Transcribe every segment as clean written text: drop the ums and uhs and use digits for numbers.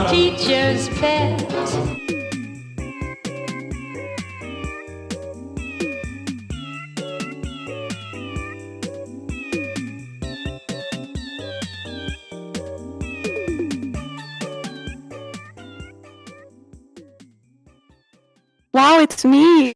teacher's pet. Wow, it's me!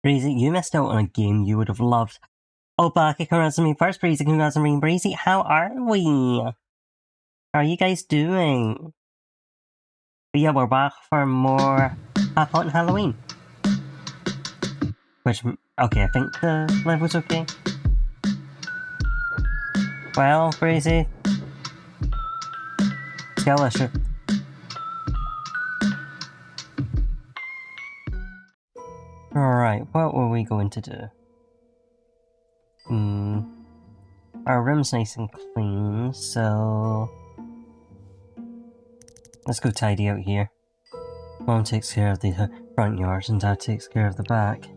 Breezy, you missed out on a game you would have loved. Oh, Bucky, congrats on me first. Breezy, congrats on me. Breezy, how are we? How are you guys doing? But yeah, we're back for more Half Hot Halloween. Which, okay, I think the level's okay. Well, Breezy. Skill issue. Alright, what were we going to do? Our room's nice and clean, so... let's go tidy out here. Mom takes care of the front yard and Dad takes care of the back.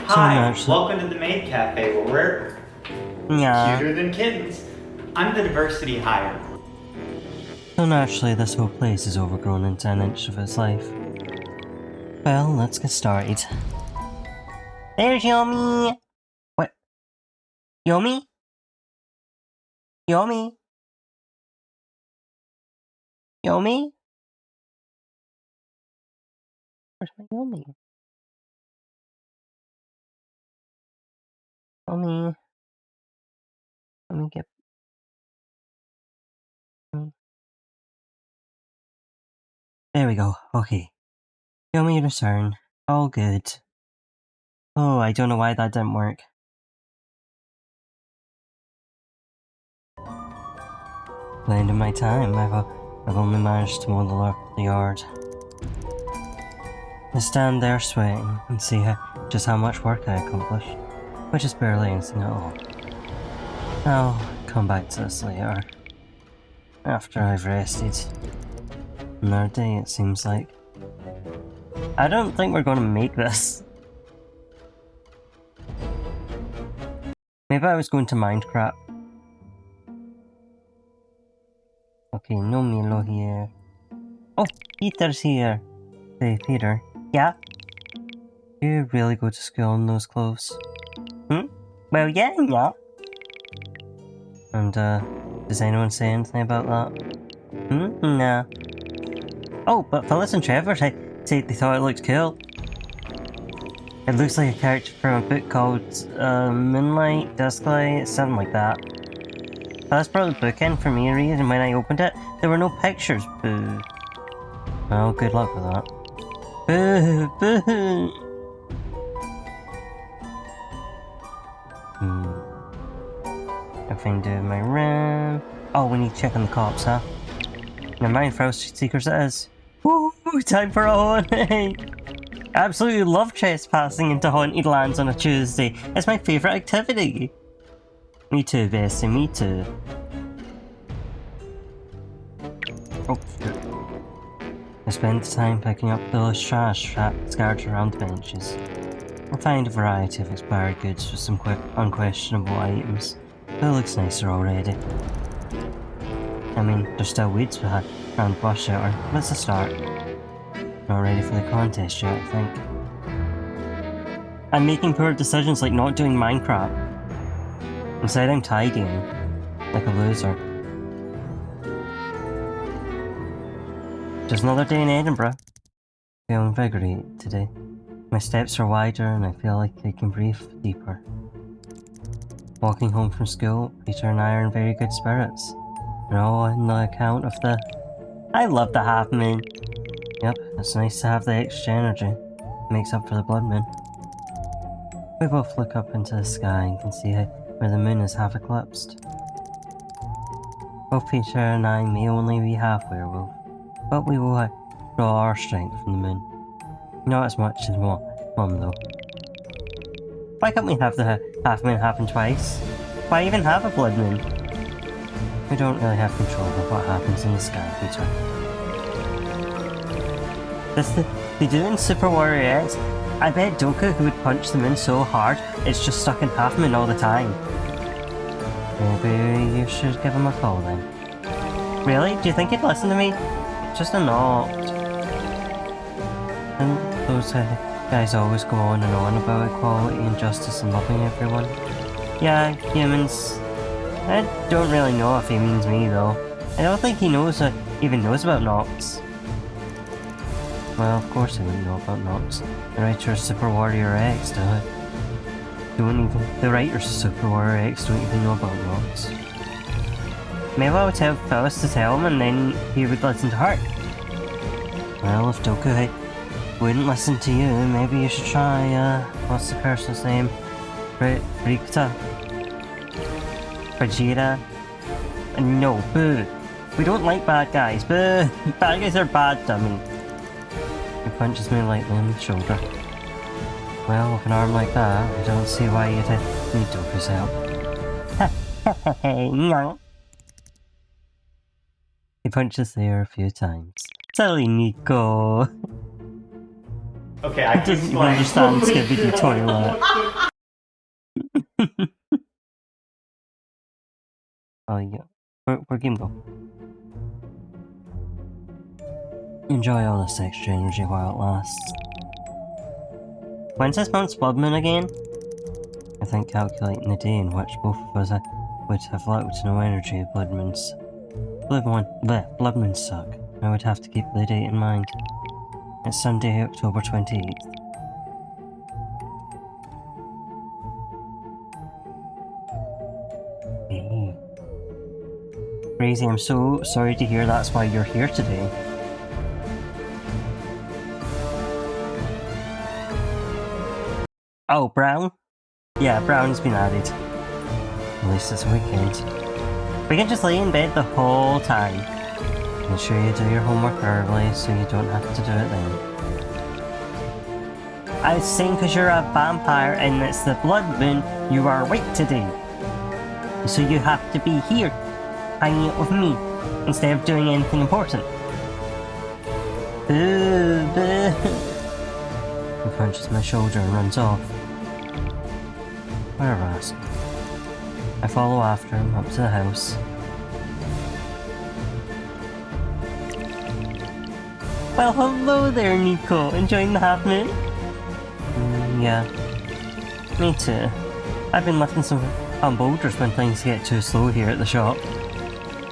Hi, welcome to the Maid Cafe where we're cuter than kittens. I'm the diversity hire. So naturally, this whole place is overgrown into an inch of its life. Well, let's get started. There's Yomi! What? Yomi? Yomi? Yomi? Where's my Yomi? Yomi. Let me get... There we go. Okay. Yomi return. All good. Oh, I don't know why that didn't work. The end of my time. I've only managed to mow the yard. I stand there sweating and see just how much work I accomplished, which is barely anything at all. I'll come back to this later, after I've rested. Another day, it seems like. I don't think we're going to make this. Maybe I was going to Minecraft. Okay, no Milo here. Oh, Peter's here. Hey, Peter. Yeah? Do you really go to school in those clothes? Well, yeah. And, does anyone say anything about that? Nah. Oh, but Phyllis and Trevor said they thought it looked cool. It looks like a character from a book called, Moonlight, Dusklight, something like that. That's brought the book in for me to read, and when I opened it, there were no pictures. Boo. Well, good luck with that. Boo! Boo! Nothing to do with my room. Oh, we need to check on the cops, huh? Never mind, Frost Seekers it is. Woo! Time for a haunt! Absolutely love trespassing into haunted lands on a Tuesday. It's my favourite activity. Me too, Bessie, me too. Oh, shit. I spend the time picking up those trash scattered around the benches. I find a variety of expired goods with some unquestionable items. But it looks nicer already. I mean, there's still weeds around the bus shelter, but it's a start. Not ready for the contest yet, I think. I'm making poor decisions like not doing Minecraft. Instead I'm tidying, like a loser. Just another day in Edinburgh. Feeling invigorated today. My steps are wider and I feel like I can breathe deeper. Walking home from school, Peter and I are in very good spirits. And all on the account of the... I love the half moon! Yep, it's nice to have the extra energy. It makes up for the blood moon. We both look up into the sky and can see where the moon is half eclipsed. Both Peter and I may only be half werewolf, but we will draw our strength from the moon. Not as much as Mum though. Why can't we have the half moon happen twice? Why even have a blood moon? We don't really have control over what happens in the sky, Peter. They do in Super Warrior X. I bet Doku, who would punch the moon so hard, it's just stuck in half moon all the time. Maybe you should give him a call then. Really? Do you think he'd listen to me? Just a knock. And those guys always go on and on about equality and justice and loving everyone. Yeah, humans. I don't really know if he means me though. I don't think he even knows about Nox. Well, of course he wouldn't know about Nox. The writer of Super Warrior X the writers of Super Warrior X don't even know about Nox. Maybe I would tell Phyllis to tell him and then he would listen to her. Well, if Doku wouldn't listen to you, maybe you should try, what's the person's name? Rikta? Vegeta? No, boo! We don't like bad guys, boo! Bad guys are bad, dummy. He punches me lightly on the shoulder. Well, with an arm like that, I don't see why you'd need Doku's help. No. He punches the air a few times. Silly Nico! Okay, I He doesn't even understand Skibidi Toilet. Oh yeah. Where game go? Enjoy all this extra energy while it lasts. When's this month's blood moon again? I think calculating the day in which both of us would have little to no energy, blood moons suck. I would have to keep the date in mind. It's Sunday, October 28th. Hey. Crazy, I'm so sorry to hear that's why you're here today. Oh, Brown? Yeah, Brown's been added. At least it's a weekend. We can just lay in bed the whole time. Make sure you do your homework early so you don't have to do it then. I was saying because you're a vampire and it's the blood moon, you are awake today. So you have to be here, hanging out with me, instead of doing anything important. He punches my shoulder and runs off. What a rascal. I follow after him up to the house. Well, hello there, Nico. Enjoying the half moon? Yeah. Me too. I've been lifting some boulders when things get too slow here at the shop.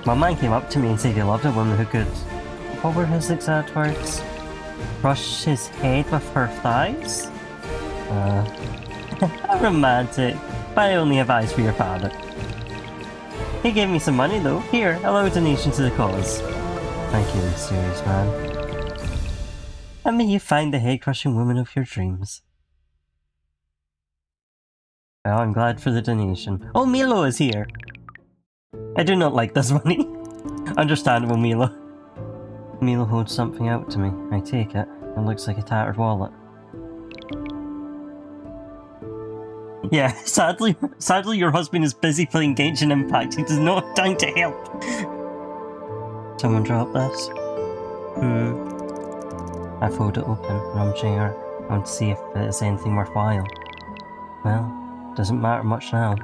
My man came up to me and said he loved a woman who could... What were his exact words? Brush his head with her thighs? How romantic. But I only have eyes for your father. He gave me some money though. Here, a little donation to the cause. Thank you, mysterious man. And may you find the head-crushing woman of your dreams. Well, I'm glad for the donation. Oh, Milo is here! I do not like this money. Understandable, Milo. Milo holds something out to me. I take it. It looks like a tattered wallet. Yeah, sadly your husband is busy playing Genshin Impact. He does not have time to help. Someone drop this? I fold it open, rummaging around to see if it is anything worthwhile. Well, doesn't matter much now.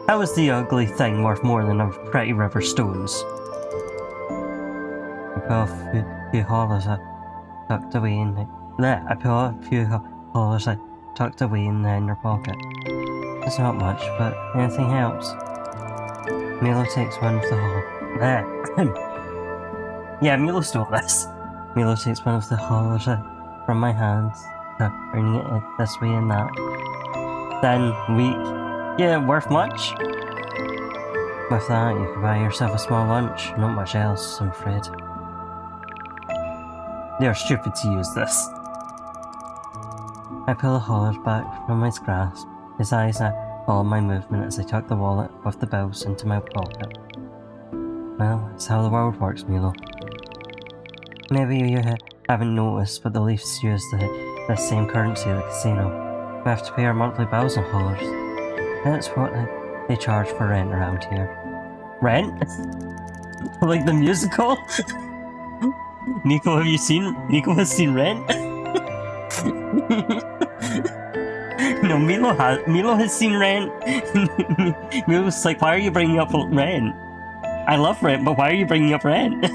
How is the ugly thing worth more than a pretty river stones? I pull a few hollows I tucked away in the... I pull a few hollows I tucked away in the inner pocket. It's not much, but anything helps. Milo takes one of the Yeah, Milo stole this. Milo takes one of the hollows from my hands, turning it this way and that. Then weak. Yeah, worth much? With that, you can buy yourself a small lunch. Not much else, I'm afraid. They are stupid to use this. I pull the hollows back from his grasp. His eyes follow my movement as I tuck the wallet with the bills into my pocket. Well, it's how the world works, Milo. Maybe you haven't noticed, but the Leafs use the same currency at the casino. We have to pay our monthly bills in dollars. That's what they charge for rent around here. Rent? Like the musical? Nico has seen Rent? No, Milo has seen Rent. Milo's like, why are you bringing up Rent? I love Rent, but why are you bringing up Rent?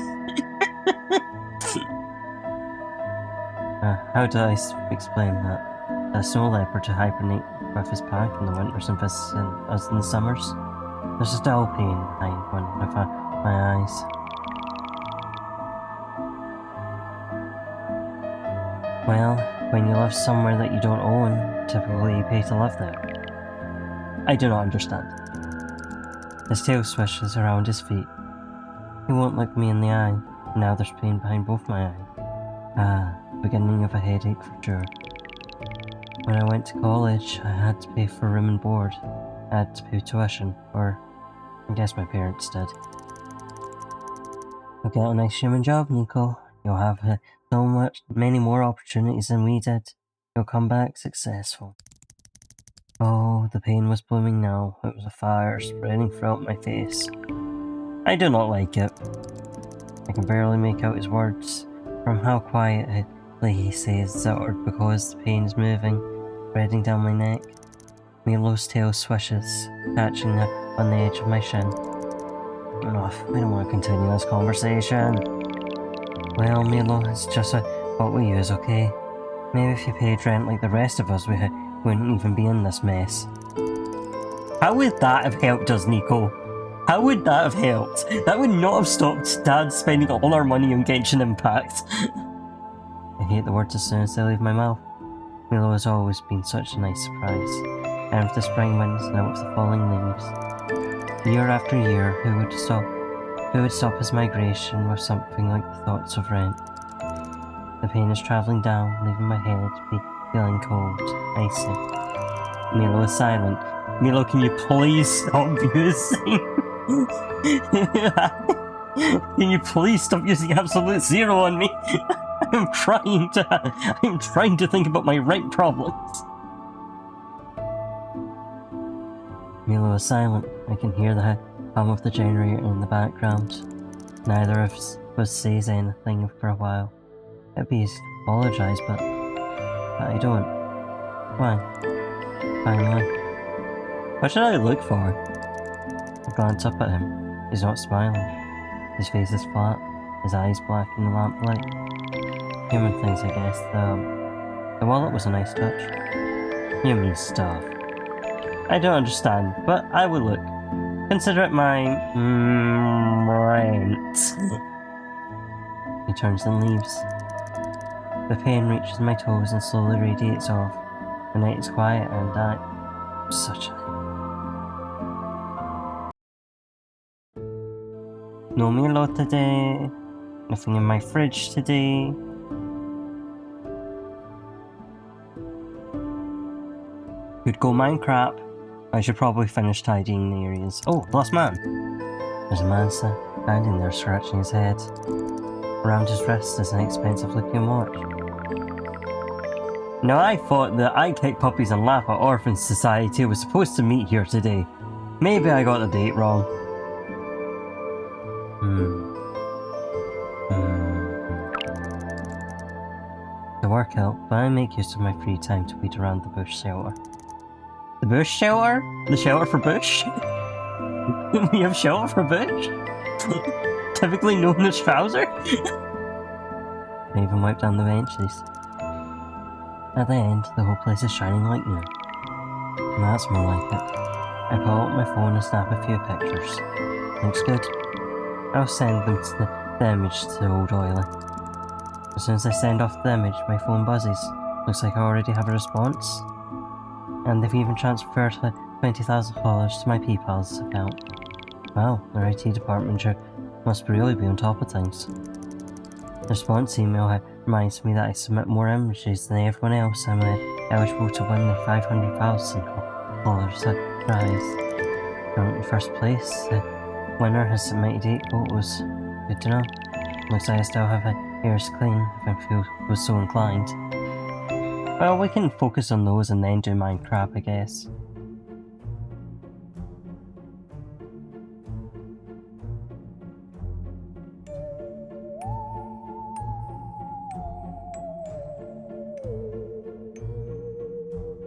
How do I explain that? A snow leopard to hibernate with his pack in the winters and visit us in the summers. There's a dull pain behind one of my eyes. Well, when you live somewhere that you don't own, typically you pay to live there. I do not understand. His tail swishes around his feet. He won't look me in the eye. Now there's pain behind both my eyes. Beginning of a headache for sure. When I went to college, I had to pay for room and board. I had to pay tuition, or I guess my parents did. You'll get a nice human job, Nico. You'll have many more opportunities than we did. You'll come back successful. Oh, the pain was blooming now. It was a fire spreading throughout my face. I do not like it. I can barely make out his words from how quietly he says it, or because the pain is moving, spreading down my neck. Milo's tail swishes, catching on the edge of my shin. Enough, I don't want to continue this conversation. Well, Milo, it's just what we use, okay? Maybe if you paid rent like the rest of us, we wouldn't even be in this mess. How would that have helped us, Nico? How would that have helped? That would not have stopped Dad spending all our money on Genshin Impact. I hate the words as soon as they leave my mouth. Milo has always been such a nice surprise. And with the spring winds, now with the falling leaves. Year after year, who would stop his migration with something like the thoughts of rent? The pain is travelling down, leaving my head feeling cold, icy. Milo is silent. Milo, can you please stop using... Can you please stop using absolute zero on me? I'm trying to think about my rent problems. Milo is silent. I can hear the hum of the generator in the background. Neither of us says anything for a while. It'd be easy to apologise, but I don't. Why? Finally. What should I look for? I glance up at him. He's not smiling. His face is flat, his eyes black in the lamplight. Human things, I guess. The wallet was a nice touch. Human stuff. I don't understand, but I will look. Consider it my... rent. He turns and leaves. The pain reaches my toes and slowly radiates off. The night is quiet and I'm such a... No Milo today. Nothing in my fridge today. Could go mine crap. I should probably finish tidying the areas. Oh, lost man. There's a man standing there scratching his head. Around his wrist is an expensive looking watch. Now I thought that I Kick Puppies and Laugh at Orphans Society was supposed to meet here today. Maybe I got the date wrong. The work help, but I make use of my free time to weed around the bush shelter. The bush shelter? The shelter for bush? We have shelter for bush? Typically known as trouser? I even wiped down the benches. At the end, the whole place is shining like new. And that's more like it. I pull out my phone and snap a few pictures. Looks good. I'll send them to the image to old Oily. As soon as I send off the image, my phone buzzes. Looks like I already have a response. And they've even transferred $20,000 to my PayPal's account. Wow, their IT department must really be on top of things. The response email reminds me that I submit more images than everyone else. I'm eligible to win the $500,000 prize. I'm in first place. The winner has submitted 8 photos. Good to know. Looks like I still have ears clean if I was so inclined. Well, we can focus on those and then do mine crap, I guess.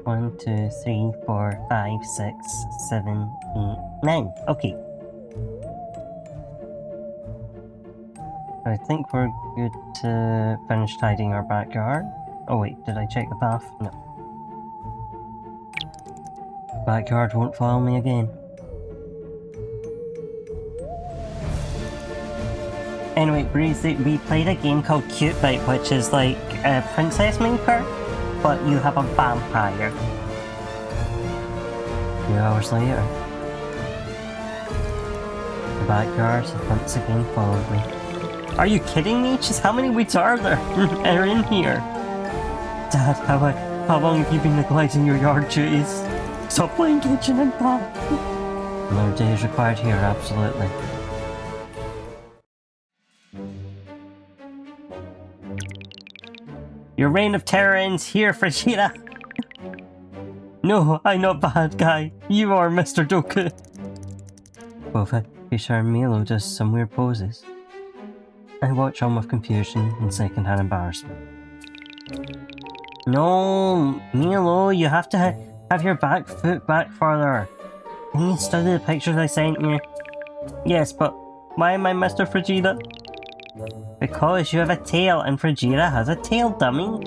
One, 2, 3, 4, 5, 6, 7, 8, 9. Okay. I think we're good to finish tidying our backyard. Oh wait, did I check the path? No. Backyard won't follow me again. Anyway, Breezy, we played a game called Cute Bite, which is like a Princess Maker, but you have a vampire. 2 hours later. The backyard has once again followed me. Are you kidding me? Just how many weeks are there? Are in here? Dad, how long have you been neglecting your yard duties? Stop playing Genshin Impact. Another day is required here, absolutely. Your reign of terror ends here, Frigida. No, I'm not bad guy. You are Mr. Doku. Both Fisher and Milo does some weird poses. I watch on with confusion and second-hand embarrassment. No, Milo, you have to have your back foot back further. Can you study the pictures I sent you? Yes, but why am I Mr. Frigida? Because you have a tail and Frigida has a tail, dummy.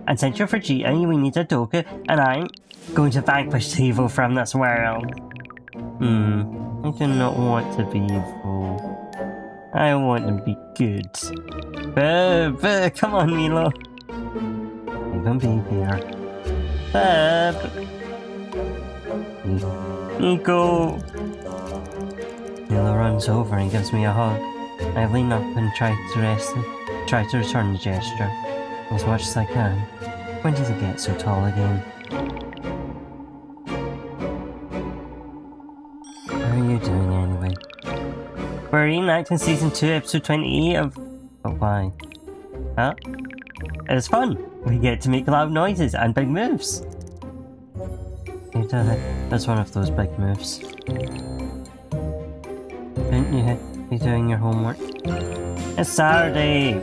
And since you're Frigida, we need a Doku, and I'm going to vanquish evil from this world. I do not want to be evil. I want to be good. Come on, Milo. You can be here. Nico. Milo runs over and gives me a hug. I lean up and try to return the gesture as much as I can. When did he get so tall again? How are you doing anyway? We're reenacting season 2, episode 28 of... But why? Huh? It's fun! We get to make loud noises and big moves! You did it. That's one of those big moves. Didn't you be doing your homework? It's Saturday!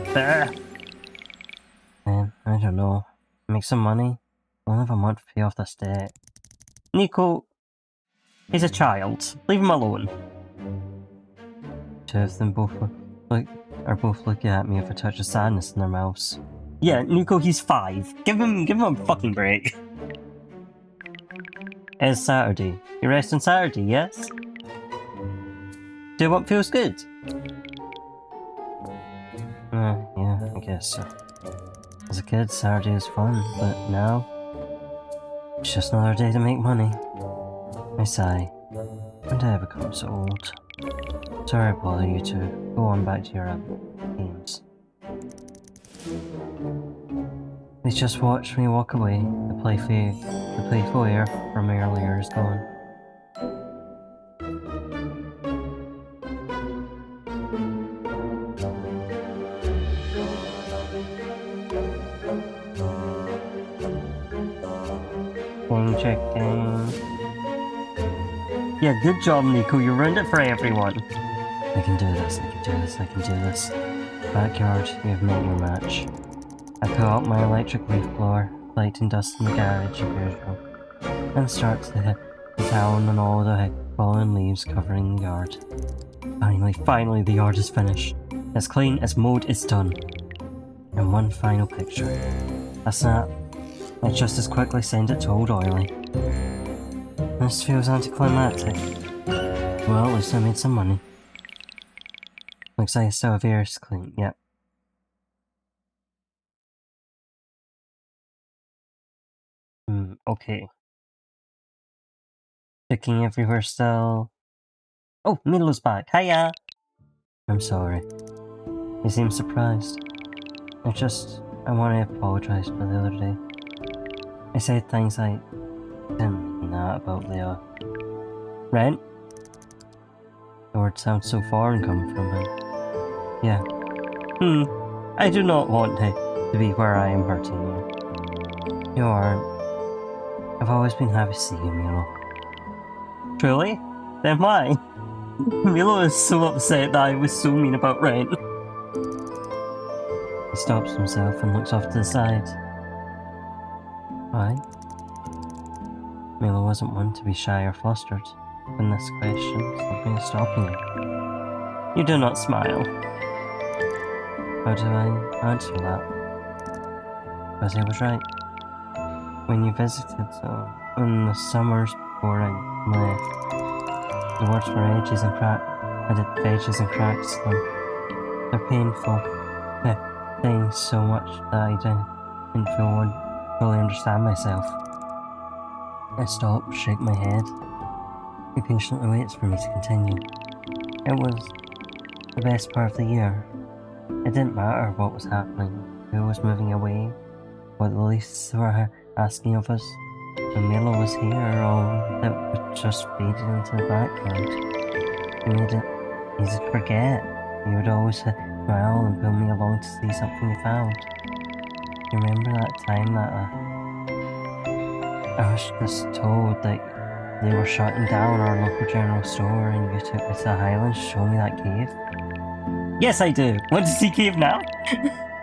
Man, I don't know. Make some money? We'll have a month to pay off this debt. Nico! He's a child. Leave him alone. Two of them are both looking at me with a touch of sadness in their mouths. Yeah, Nico, he's 5. Give him a fucking break. It's Saturday. You rest on Saturday, yes? Do what feels good? Yeah, I guess so. As a kid, Saturday is fun, but now... it's just another day to make money. I sigh. When did I become so old? Sorry to bother you two. Go on back to your games. They just watched me walk away. The playful air from earlier is gone. Checking. Yeah, good job, Nico. You ruined it for everyone. I can do this. I can do this. Backyard, you have met your match. I pull out my electric leaf blower, collecting dust in the garage as usual, and start to hit the town and all the fallen leaves covering the yard. Finally, the yard is finished. As clean, as mowed, it's done. And one final picture. A snap. I just as quickly send it to old Oily. This feels anticlimactic. Well, at least I made some money. Looks like I still have ears clean, yep. Okay. Checking everywhere still. Oh, Milo's back. Hiya! I'm sorry. He seems surprised. I want to apologize for the other day. I said things like, didn't mean that about the, rent? The word sounds so foreign coming from him. Yeah. I do not want to be where I am hurting you. You aren't. I've always been happy to see you, Milo. Truly? Then why? Milo is so upset that I was so mean about rent. He stops himself and looks off to the side. Why? Milo wasn't one to be shy or flustered, when this question something is stopping him. You do not smile. How do I answer that? Because he was right. When you visited, in the summers before I left, the words were edges and cracks to them. They're painful. They're saying so much that I didn't fully understand myself. I stop, shake my head. He patiently waits for me to continue. It was the best part of the year. It didn't matter what was happening, who was moving away, what the leases were asking of us. When Milo was here, all that would just faded into the background. He made it easy to forget. He would always smile and pull me along to see something we found. You remember that time that I was just told that they were shutting down our local general store and you took me to the Highlands to show me that cave? Yes, I do! Want to see cave now?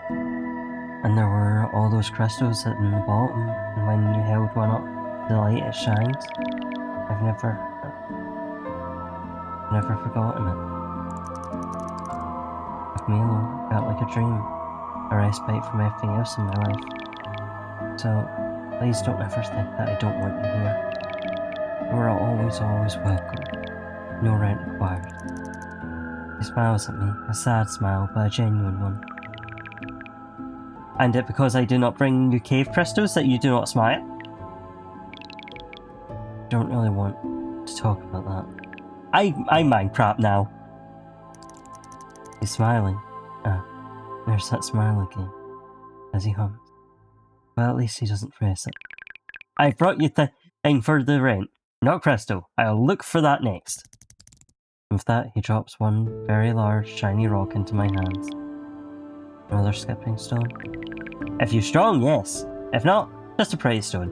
And there were all those crystals sitting in the bottom, and when you held one up to the light it shined. I've never forgotten it. With Milo, it felt like a dream, a respite from everything else in my life. So, please don't ever think that I don't want you here. We're always welcome. No rent required. He smiles at me, a sad smile, but a genuine one. And it because I do not bring you cave crystals that you do not smile? Don't really want to talk about that. I mind crap now. He's smiling. There's that smile again, as he hums. Well, at least he doesn't press it. I brought you the thing for the rent, not crystal. I'll look for that next. With that, he drops one very large, shiny rock into my hands. Another skipping stone. If you're strong, yes. If not, just a pretty stone.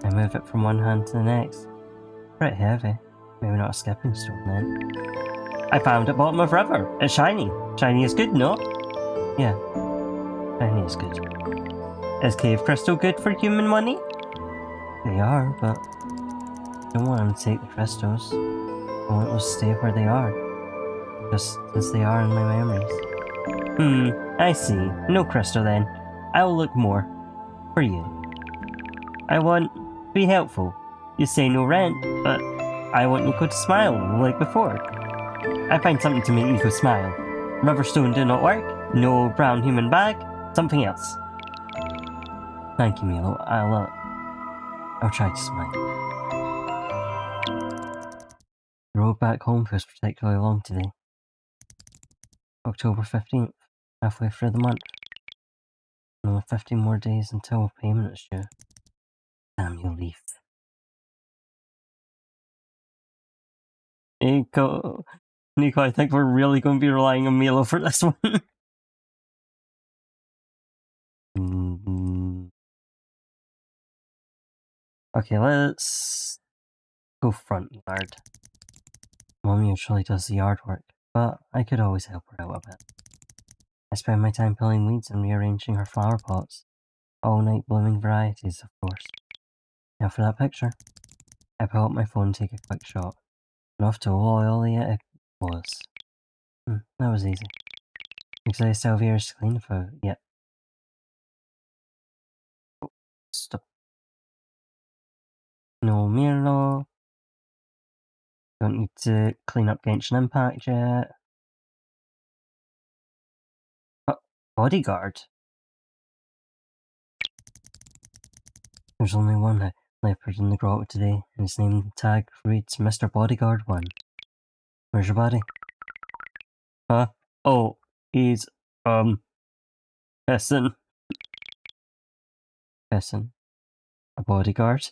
I move it from one hand to the next. Pretty heavy. Maybe not a skipping stone then. I found it bottom of river. It's shiny. Shiny is good, no? Yeah. Shiny is good. Is cave crystal good for human money? They are, but I don't want them to take the crystals. I want those to stay where they are. Just as they are in my memories. I see. No crystal then. I'll look more. For you. I want to be helpful. You say no rent, but I want Nico to smile like before. I find something to make Nico smile. Riverstone do not work. No brown human bag. Something else. Thank you, Milo. I'll try to smile. The road back home feels particularly long today. October 15th, halfway through the month. Only 15 more days until payment is due. Damn you, Leaf. Nico, I think we're really going to be relying on Milo for this one. Okay, let's go front yard. Mom usually does the yard work, but I could always help her out a bit. I spend my time pulling weeds and rearranging her flower pots. All-night blooming varieties, of course. Now for that picture. I pull up my phone and take a quick shot. Enough to oily it was. That was easy. Because I still have ears to clean for. Yep. Oh, stop. No Milo. Don't need to clean up Genshin Impact yet. Oh, bodyguard. There's only one leopard in the grotto today, and his name tag reads Mr. Bodyguard 1. Where's your body? Huh? Oh, he's, pissing. Pissing. A bodyguard?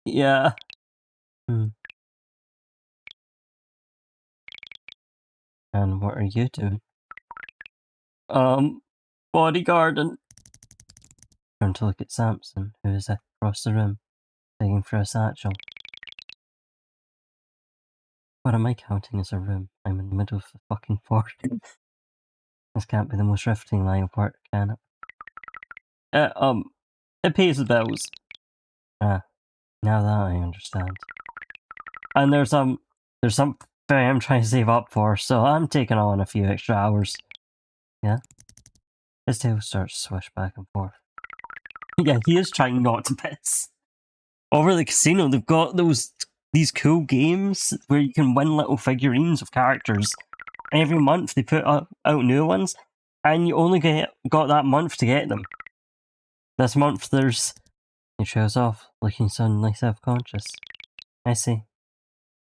Yeah. And what are you doing? Bodyguarding. Turn to look at Samson, who is across the room, digging for a satchel. What am I counting as a room? I'm in the middle of the fucking forest. This can't be the most riveting line of work, can it? It pays the bills. Now that I understand. And there's something I'm trying to save up for, so I'm taking on a few extra hours. Yeah? His tail starts to swish back and forth. Yeah, he is trying not to piss. Over the casino, they've got these cool games where you can win little figurines of characters. Every month they put out new ones, and you only got that month to get them. This month he trails off, looking suddenly self-conscious. I see.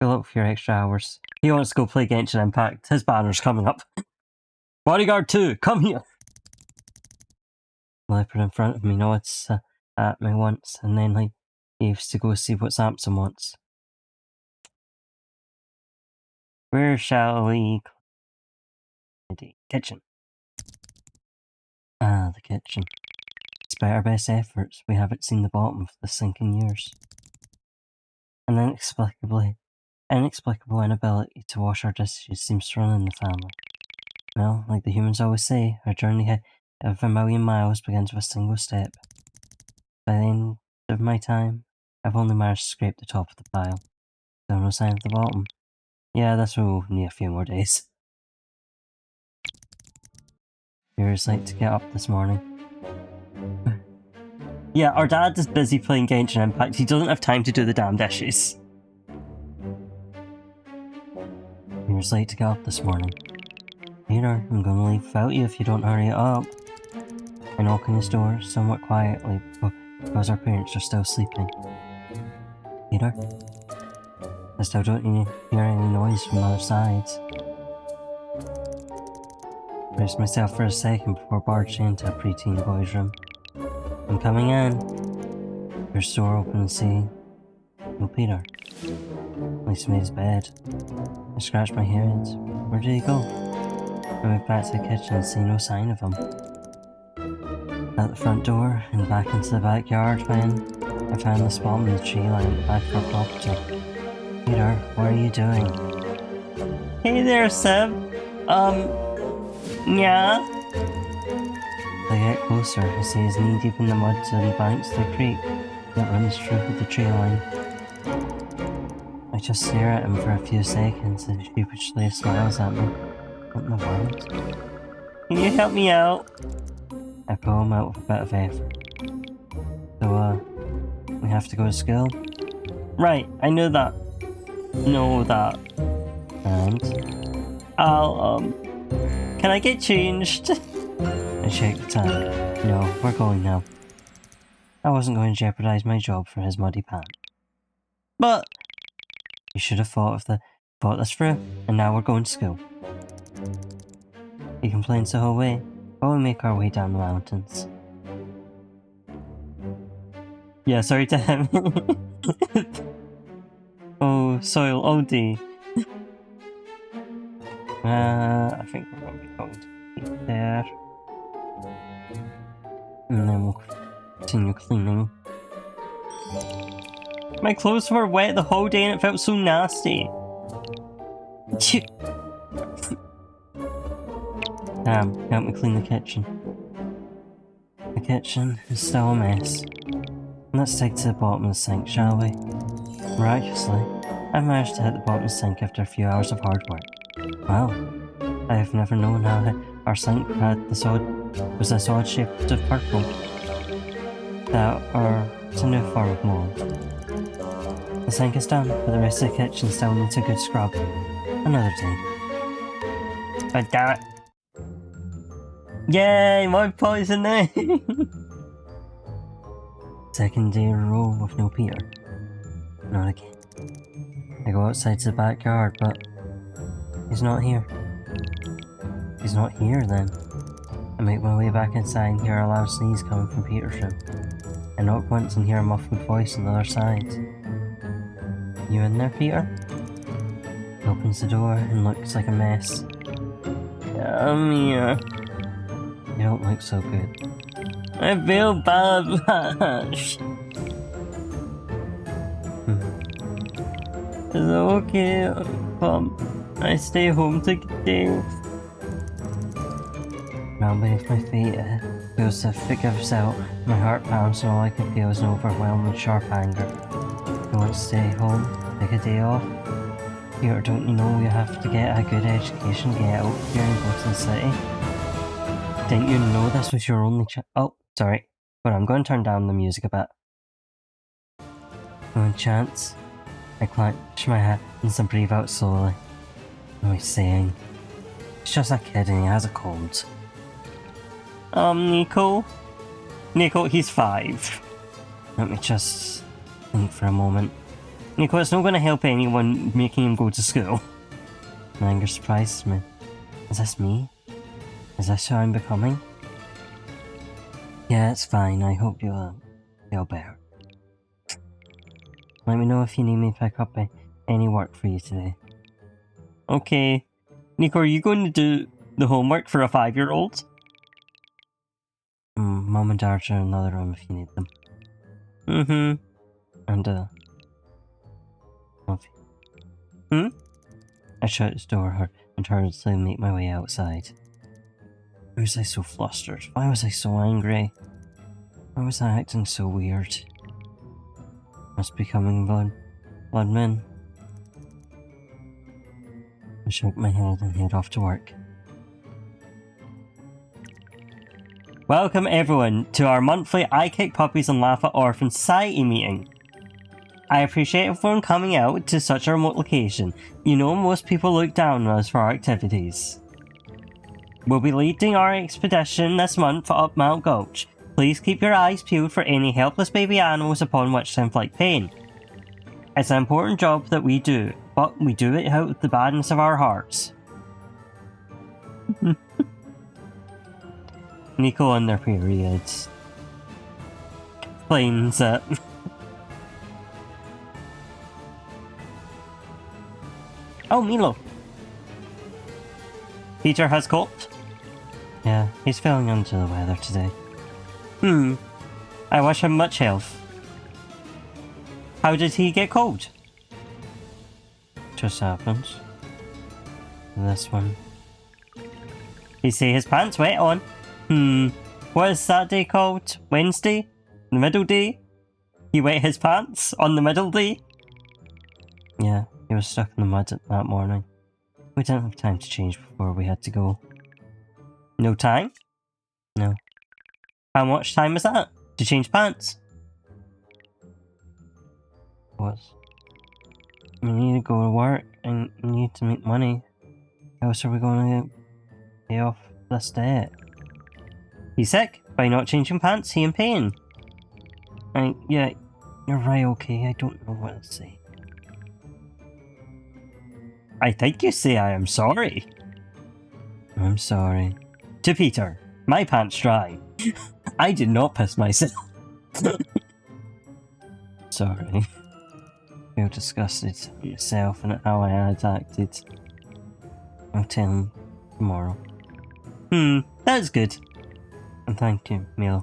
Fill up for your extra hours. He wants to go play Genshin Impact. His banner's coming up. Bodyguard 2, come here! The leopard in front of me nods at me once, and then leaves to go see what Samson wants. Where shall we? Kitchen. Ah, the kitchen. Despite our best efforts, we haven't seen the bottom of the sink in years. An inexplicable inability to wash our dishes seems to run in the family. Well, like the humans always say, our journey of a million miles begins with a single step. By the end of my time, I've only managed to scrape the top of the pile. Still no sign of the bottom. Yeah, this will need a few more days. Here's like to get up this morning. Yeah, our dad is busy playing Genshin Impact. He doesn't have time to do the damn dishes. He was late to get up this morning. Peter, I'm gonna leave without you if you don't hurry it up. I knock on his door somewhat quietly because our parents are still sleeping. Peter? I still don't hear any noise from the other side. I braced myself for a second before barging into a preteen boy's room. I'm coming in. There's the door open and see. No Peter. At least he made his bed. I scratched my head. Where did he go? I moved back to the kitchen and see no sign of him. Out the front door and back into the backyard when I found the spot on the tree line at the back of our property. Peter, what are you doing? Hey there, Seb. Yeah? As I get closer, I see he's knee deep in the mud and banks of the creek that runs through the tree line. I just stare at him for a few seconds and he sheepishly smiles at me. What in the world? Can you help me out? I pull him out with a bit of effort. So, we have to go to school? Right, I know that. And I'll, can I get changed? I shake the time. No, we're going now. I wasn't going to jeopardize my job for his muddy pants. But you should have thought this through, and now we're going to school. He complains the whole way, while we make our way down the mountains. Yeah, sorry to him. Oh, soil OD. I think we're going to be going to be there. And then we'll continue cleaning. My clothes were wet the whole day and it felt so nasty. Help me clean the kitchen. The kitchen is still a mess. Let's take to the bottom of the sink, shall we? Miraculously, I've managed to hit the bottom of the sink after a few hours of hard work. Wow, I have never known how our sink was this odd shaped of purple. It's a new form of mold. The sink is done, but the rest of the kitchen still needs a good scrub. Another day. But damn it. Yay, more poisoning! Second day in a row with no Peter. Not again. I go outside to the backyard, but he's not here. He's not here then. I make my way back inside and hear a loud sneeze coming from Peter's room. I knock once and hear a muffled voice on the other side. You in there, Peter? He opens the door and looks like a mess. Come here. You don't look so good. I feel bad. Is it okay if I stay home today? Now beneath my feet, it feels to gives out. My heart pounds and all I can feel is an overwhelming sharp anger. You want to stay home? Take a day off? Peter, don't you know you have to get a good education, get out here and go to the city? Didn't you know this was your only oh, sorry. But I'm going to turn down the music a bit. One chance. I clench my hands and breathe out slowly. What am I saying? It's just a kid and he has a cold. Nico? Nico, he's 5. Let me just think for a moment. Nico, it's not going to help anyone making him go to school. My anger surprises me. Is this me? Is this who I'm becoming? Yeah, it's fine. I hope you'll feel better. Let me know if you need me to pick up any work for you today. Okay. Nico, are you going to do the homework for a 5-year-old? Mom and Dad are in another room if you need them. And, love you. I shut his door and turned to make my way outside. Why was I so flustered? Why was I so angry? Why was I acting so weird? Must be coming bloodman. I shook my head and head off to work. Welcome everyone to our monthly I Kick Puppies and Laugh at Orphans Society meeting. I appreciate everyone coming out to such a remote location. You know most people look down on us for our activities. We'll be leading our expedition this month up Mount Gulch. Please keep your eyes peeled for any helpless baby animals upon which to inflict pain. It's an important job that we do, but we do it out of the badness of our hearts. Nico on their periods. Explains it. Oh, Milo. Peter has cold? Yeah, he's feeling under the weather today. I wish him much health. How did he get cold? Just happens. This one. You see his pants wet on. What is that day called? Wednesday? The middle day? He wet his pants on the middle day? Yeah, he was stuck in the mud that morning. We didn't have time to change before we had to go. No time? No. How much time is that? To change pants? What? We need to go to work and we need to make money. How else are we going to pay off this debt? He's sick. By not changing pants, he in pain. Yeah, you're right, okay, I don't know what to say. I think you say I am sorry. I'm sorry. To Peter, my pants dry. I did not piss myself. Sorry. I feel disgusted at myself and at how I had acted. I'll tell him tomorrow. That's good. And thank you, Milo.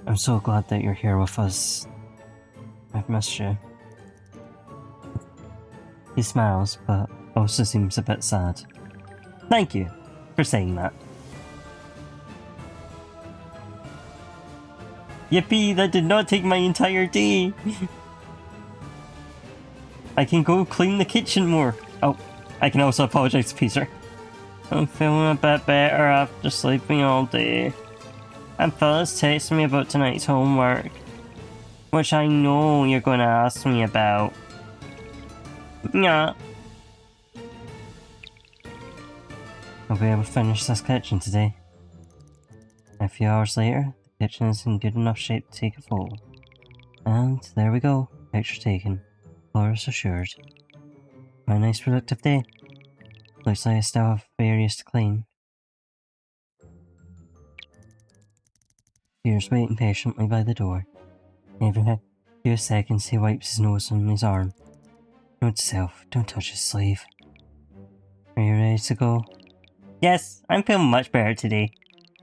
I'm so glad that you're here with us. I've missed you. He smiles, but also seems a bit sad. Thank you for saying that. Yippee, that did not take my entire day. I can go clean the kitchen more. Oh, I can also apologize to Peter. I'm feeling a bit better after sleeping all day. And Phyllis texted me about tonight's homework, which I know you're going to ask me about. Yeah. I'll be able to finish this kitchen today. A few hours later, the kitchen is in good enough shape to take a photo. And there we go, picture taken. Flawless assured. My nice productive day. Looks like I still have areas to clean. Peter's waiting patiently by the door. Every few seconds he wipes his nose on his arm. Note to self, don't touch his sleeve. Are you ready to go? Yes, I'm feeling much better today.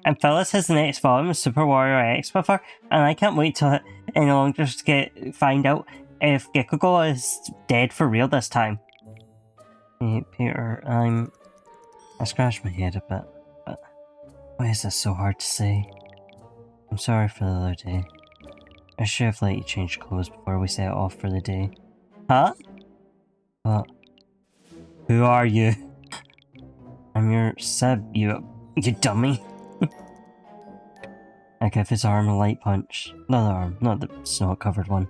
And Phyllis has the next volume of Super Warrior X with her, and I can't wait till any longer to find out if Gekugo is dead for real this time. Hey, Peter, I scratched my head a bit, but why is this so hard to say? I'm sorry for the other day. I should have let you change clothes before we set off for the day. Huh? What? Who are you? I'm your Sib, you dummy. I give his arm a light punch. The other arm, not the snot-covered one.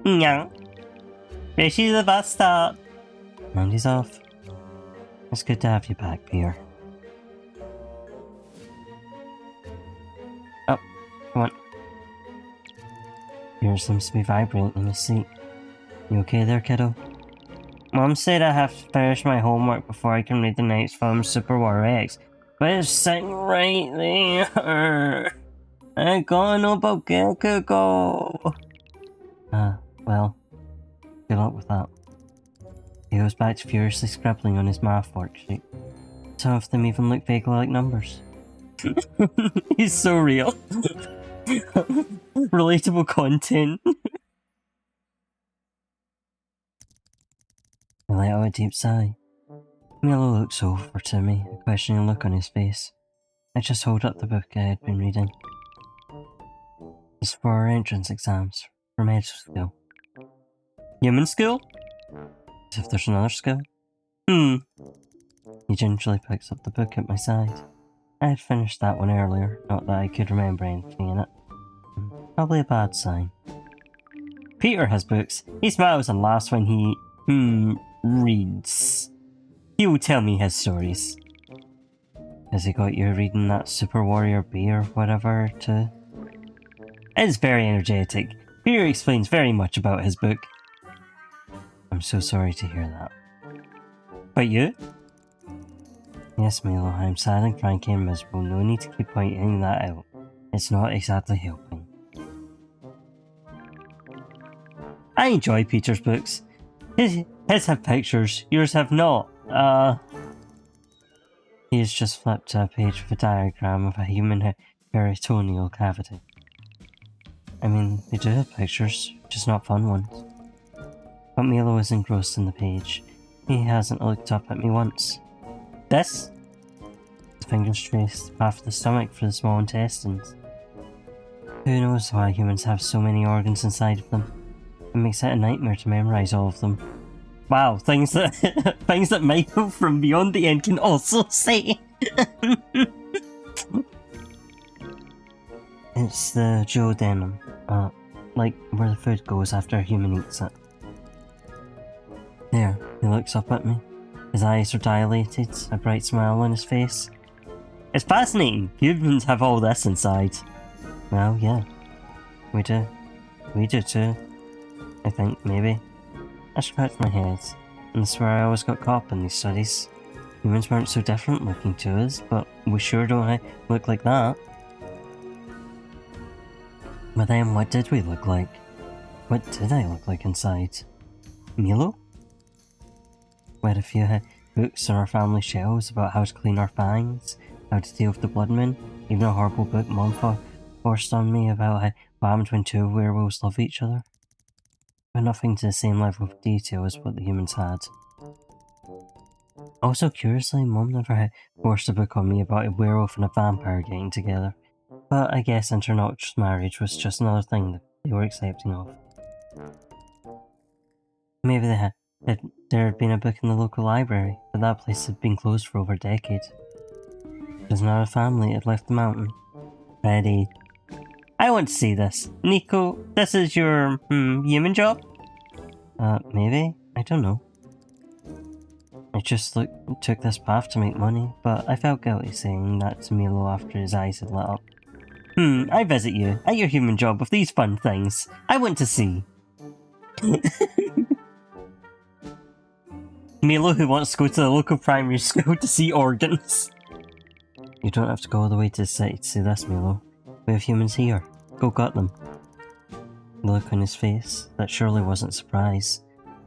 Yeah. This is the bus stop. And he's off. It's good to have you back, Peter. Oh, come on. Peter seems to be vibrating in his seat. You okay there, kiddo? Mom said I have to finish my homework before I can read the next film, Super Warrior X. But it's sitting right there. I gotta know about Gekugo. Well, good luck with that. He goes back to furiously scribbling on his math worksheet. Some of them even look vaguely like numbers. He's so real. Relatable content. I let out a deep sigh. Milo looks over to me, a questioning look on his face. I just hold up the book I had been reading. It's for our entrance exams, for medical school. Human school? As if there's another school? He gingerly picks up the book at my side. I had finished that one earlier, not that I could remember anything in it. Probably a bad sign. Peter has books. He smiles and laughs when he, reads. He will tell me his stories. Has he got you reading that Super Warrior B or whatever too? It's very energetic. Peter explains very much about his book. I'm so sorry to hear that. But you? Yes, Milo, I'm sad and cranky and miserable. No need to keep pointing that out. It's not exactly helping. I enjoy Peter's books. His have pictures, yours have not. He has just flipped to a page with a diagram of a human peritoneal cavity. I mean, they do have pictures, just not fun ones. But Milo is engrossed in the page. He hasn't looked up at me once. This? His fingers trace the path of the stomach for the small intestines. Who knows why humans have so many organs inside of them? It makes it a nightmare to memorize all of them. Wow, things that things that Michael from Beyond the End can also say. It's the duodenum, like where the food goes after a human eats it. There, he looks up at me. His eyes are dilated, a bright smile on his face. It's fascinating. Humans have all this inside. Well, yeah, we do. We do too. I think, maybe. I scratch my head, and I swear I always got caught up in these studies. Humans weren't so different looking to us, but we sure don't look like that. But then what did we look like? What did I look like inside? Milo? We had a few books on our family shelves about how to clean our fangs, how to deal with the blood moon, even a horrible book Mom forced on me about what happens when two werewolves love each other. But nothing to the same level of detail as what the humans had. Also, curiously, Mom never forced a book on me about a werewolf and a vampire getting together. But I guess internatural marriage was just another thing that they were accepting of. Maybe there had been a book in the local library, but that place had been closed for over a decade. There's another family had left the mountain. Ready. I want to see this. Nico, this is your, human job? Maybe? I don't know. I just took this path to make money, but I felt guilty saying that to Milo after his eyes had lit up. I visit you at your human job with these fun things. I want to see. Milo who wants to go to the local primary school to see organs. You don't have to go all the way to the city to see this, Milo. We have humans here. Go get them. The look on his face, that surely wasn't surprise.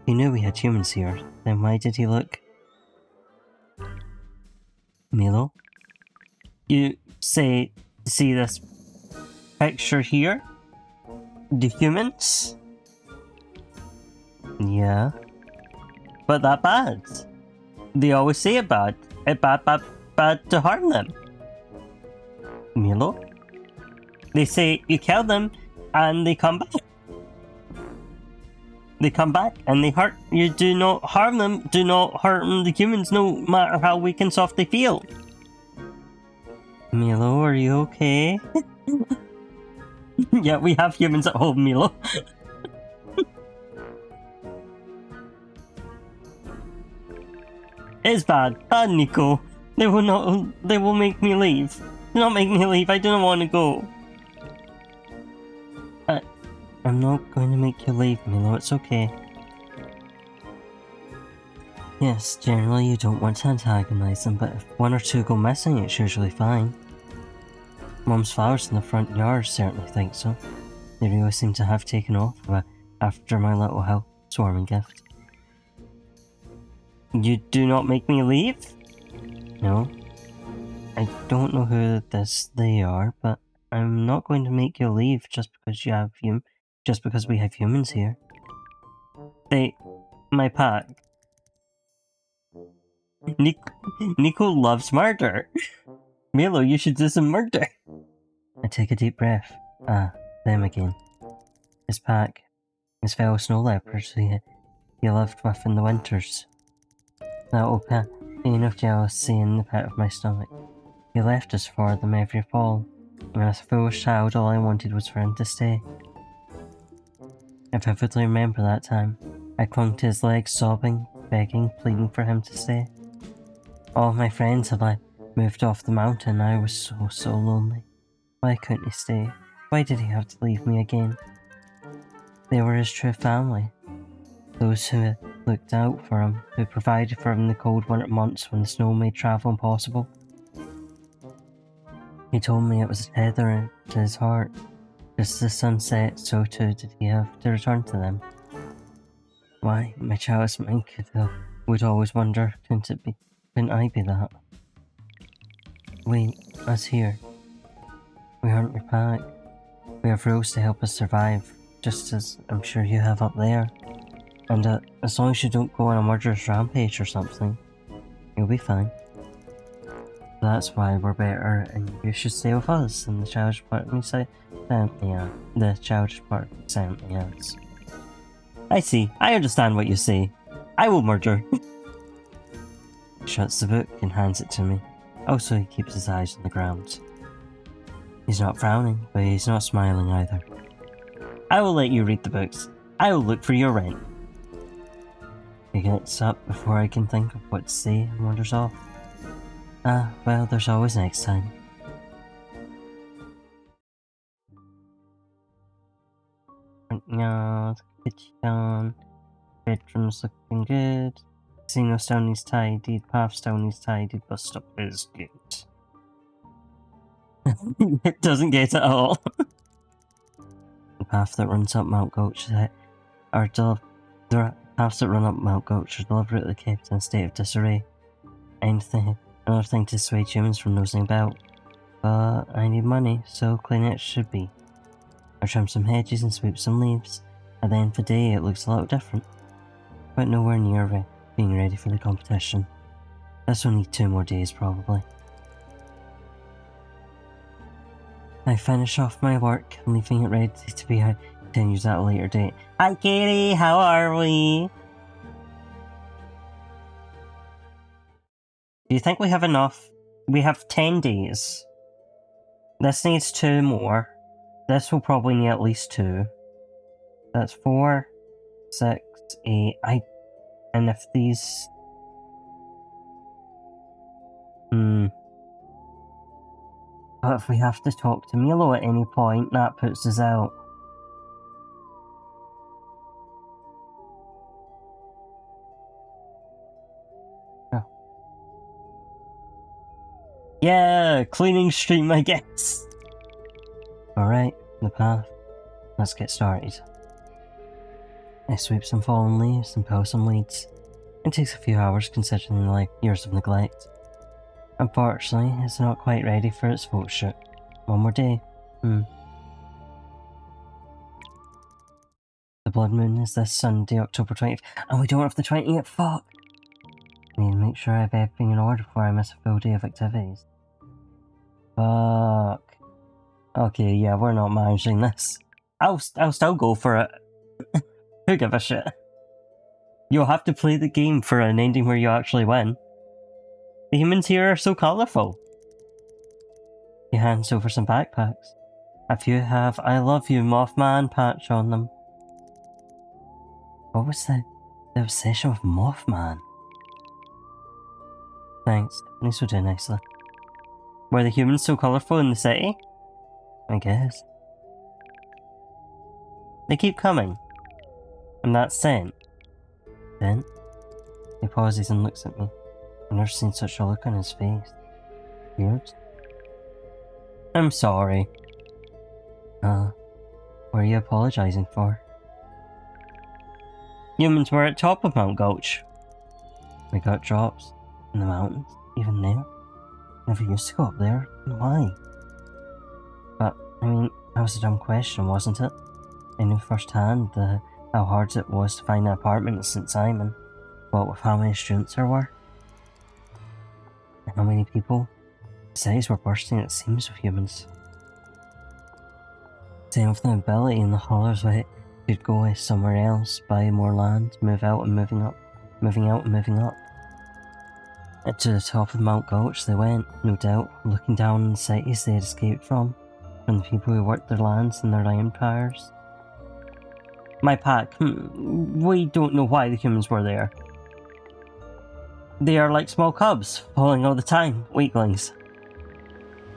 He knew we had humans here, then why did he look? Milo? You say, see this picture here? The humans? Yeah. But that bad. They always say it bad. It's bad to harm them. Milo? They say you kill them and they come back. They come back and they hurt you. Do not harm them. Do not harm the humans no matter how weak and soft they feel. Milo, are you okay? Yeah, we have humans at home, Milo. It's bad. Bad, Nico. They will make me leave. Do not make me leave. I do not want to go. I'm not going to make you leave, Milo. It's okay. Yes, generally you don't want to antagonize them, but if one or two go missing, it's usually fine. Mom's flowers in the front yard certainly think so. They really seem to have taken off after my little housewarming gift. You do not make me leave? No. I don't know who they are, but I'm not going to make you leave just because we have humans here. My pack. Nico loves murder. Milo, you should do some murder. I take a deep breath. Ah, them again. His pack. His fellow snow leopards he lived with in the winters. That old pack. pain of jealousy in the pit of my stomach. He left us for them every fall, and as a foolish child all I wanted was for him to stay. I vividly remember that time. I clung to his legs, sobbing, begging, pleading for him to stay. All of my friends had moved off the mountain. I was so lonely. Why couldn't he stay? Why did he have to leave me again? They were his true family. Those who looked out for him, who provided for him in the cold winter months when the snow made travel impossible. He told me it was a tether to his heart. Just as the sun set, so too did he have to return to them. Why, my child's mind would always wonder, couldn't I be that? Wait, us here. We aren't your pack. We have rules to help us survive, just as I'm sure you have up there. And as long as you don't go on a murderous rampage or something, you'll be fine. That's why we're better, and you should stay with us. And the childish part of me the childish part silently adds. I see. I understand what you say. I will murder. Shuts the book and hands it to me. Also, he keeps his eyes on the ground. He's not frowning, but he's not smiling either. I will let you read the books. I will look for your rent. He gets up before I can think of what to say and wanders off. Ah, well, there's always next time. Front yard, kitchen, bedroom's looking good. Casino still needs tidied, path still needs tidied, bus stop is good. It doesn't get it at all. The path that runs up Mount Gulch the paths that run up Mount Gulch are deliberately kept in a state of disarray. Another thing to dissuade humans from nosing about. But I need money, so clean it should be. I trim some hedges and sweep some leaves. At the end of the day, it looks a little different, but nowhere near being ready for the competition. This will need 2 more days, probably. I finish off my work, leaving it ready to be continued at a later date. Hi Katie, how are we? Do you think we have enough? We have 10 days. This needs 2 more. This will probably need at least 2. That's 4, 6, 8. And if these... But if we have to talk to Milo at any point, that puts us out. Oh. Yeah, cleaning stream, I guess. Alright, the path. Let's get started. I sweep some fallen leaves and pull some weeds. It takes a few hours considering the years of neglect. Unfortunately, it's not quite ready for its photo shoot. 1 more day. The blood moon is this Sunday, October 20th, and we don't have the 20th, fuck! I need to make sure I have everything in order before I miss a full day of activities. Fuck. Okay, yeah, we're not managing this. I'll still go for it. Who give a shit? You'll have to play the game for an ending where you actually win. The humans here are so colourful. He hands over some backpacks. A few have "I love you, Mothman" patch on them. What was the obsession with Mothman? Thanks, these will do nicely. Were the humans so colourful in the city? I guess. They keep coming. And that's scent. Scent? He pauses and looks at me. I've never seen such a look on his face. Weird. I'm sorry. What are you apologising for? Humans were at top of Mount Gulch. We got drops in the mountains, even there. Never used to go up there. Why? But, I mean, that was a dumb question, wasn't it? I knew firsthand how hard it was to find an apartment at St. Simon. What with how many students there were. And how many people. The cities were bursting at the seams with humans. Same with the mobility in the haulers where you'd go somewhere else, buy more land, move out and moving up, moving out and moving up. To the top of Mount Gulch they went, no doubt, looking down on the cities they had escaped from the people who worked their lands and their empires. My pack, we don't know why the humans were there. They are like small cubs, following all the time, weaklings.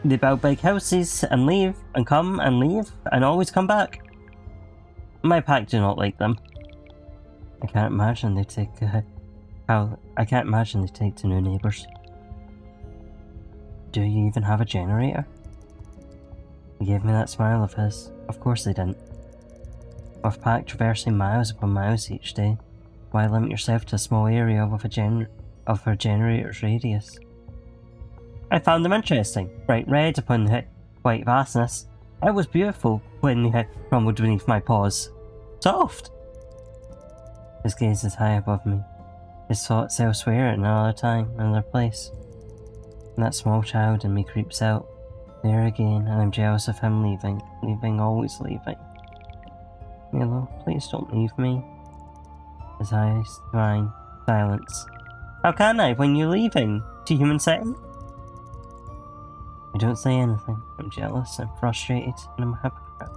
They build big houses and leave, and come and leave, and always come back. My pack do not like them. I can't imagine they take to new neighbours. Do you even have a generator? He gave me that smile of his. Of course they didn't. With pack traversing miles upon miles each day, why limit yourself to a small area of a generator's radius? I found them interesting, bright red upon the white vastness. It was beautiful when they crumbled beneath my paws. Soft! His gaze is high above me. His thoughts elsewhere at another time, another place. And that small child in me creeps out. There again, and I'm jealous of him leaving. Always leaving. Milo, please don't leave me. His eyes, mine, silence. How can I when you're leaving? To human setting? I don't say anything. I'm jealous, I'm frustrated, and I'm a hypocrite.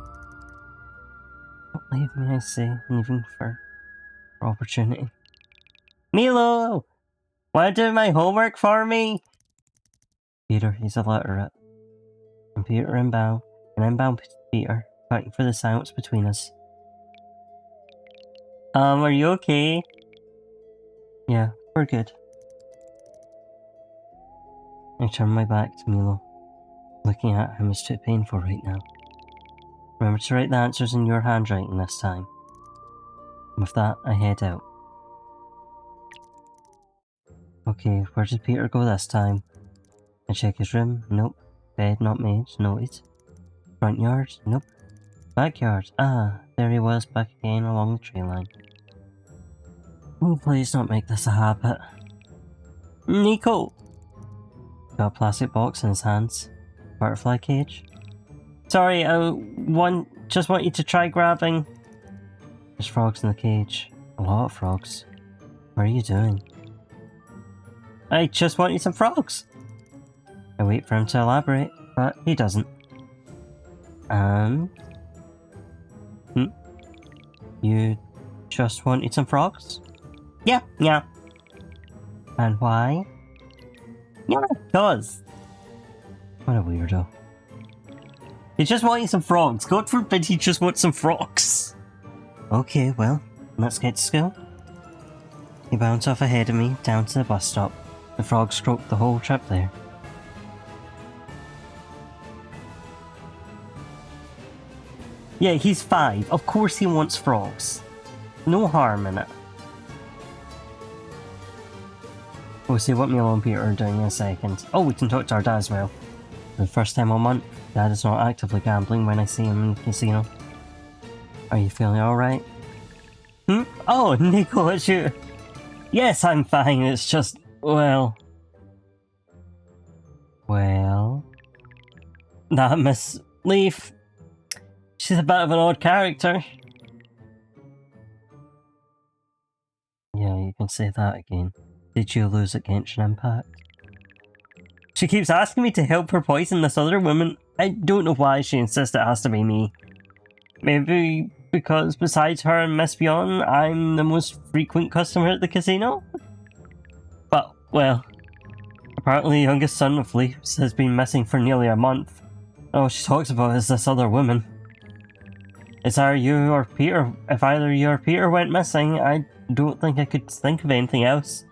Don't leave me, I say, leaving for opportunity. Milo! Wanna do my homework for me? Peter, he's illiterate. And Peter inbound, Peter, fighting for the silence between us. Are you okay? Yeah, we're good. I turn my back to Milo. Looking at him is too painful right now. Remember to write the answers in your handwriting this time. With that, I head out. Okay, where did Peter go this time? I check his room. Nope. Bed not made. Noted. Front yard. Nope. Backyard. Ah, there he was back again along the tree line. Oh, please don't make this a habit. Nico! Got a plastic box in his hands. Butterfly cage. Sorry, just want you to try grabbing. There's frogs in the cage. A lot of frogs. What are you doing? I just want you some frogs. I wait for him to elaborate, but he doesn't. You just wanted some frogs? Yeah. And why? Yeah, because. What a weirdo. He just wanted some frogs. God forbid he just wants some frogs. Okay, well, let's get to school. He bounced off ahead of me, down to the bus stop. The frogs croaked the whole trip there. Yeah, he's 5. Of course he wants frogs. No harm in it. We'll see what Milo and Peter are doing in a second. Oh, we can talk to our dad as well. For the first time all month, Dad is not actively gambling when I see him in the casino. Are you feeling alright? Oh, Nico, it's you. Yes, I'm fine, it's just, well... That Miss Leaf... She's a bit of an odd character. Yeah, you can say that again. Did you lose at Genshin Impact? She keeps asking me to help her poison this other woman. I don't know why she insists it has to be me. Maybe because besides her and Miss Beyond, I'm the most frequent customer at the casino? But, well, apparently the youngest son of Leafs has been missing for nearly a month. All she talks about is this other woman. It's either you or Peter. If either you or Peter went missing, I don't think I could think of anything else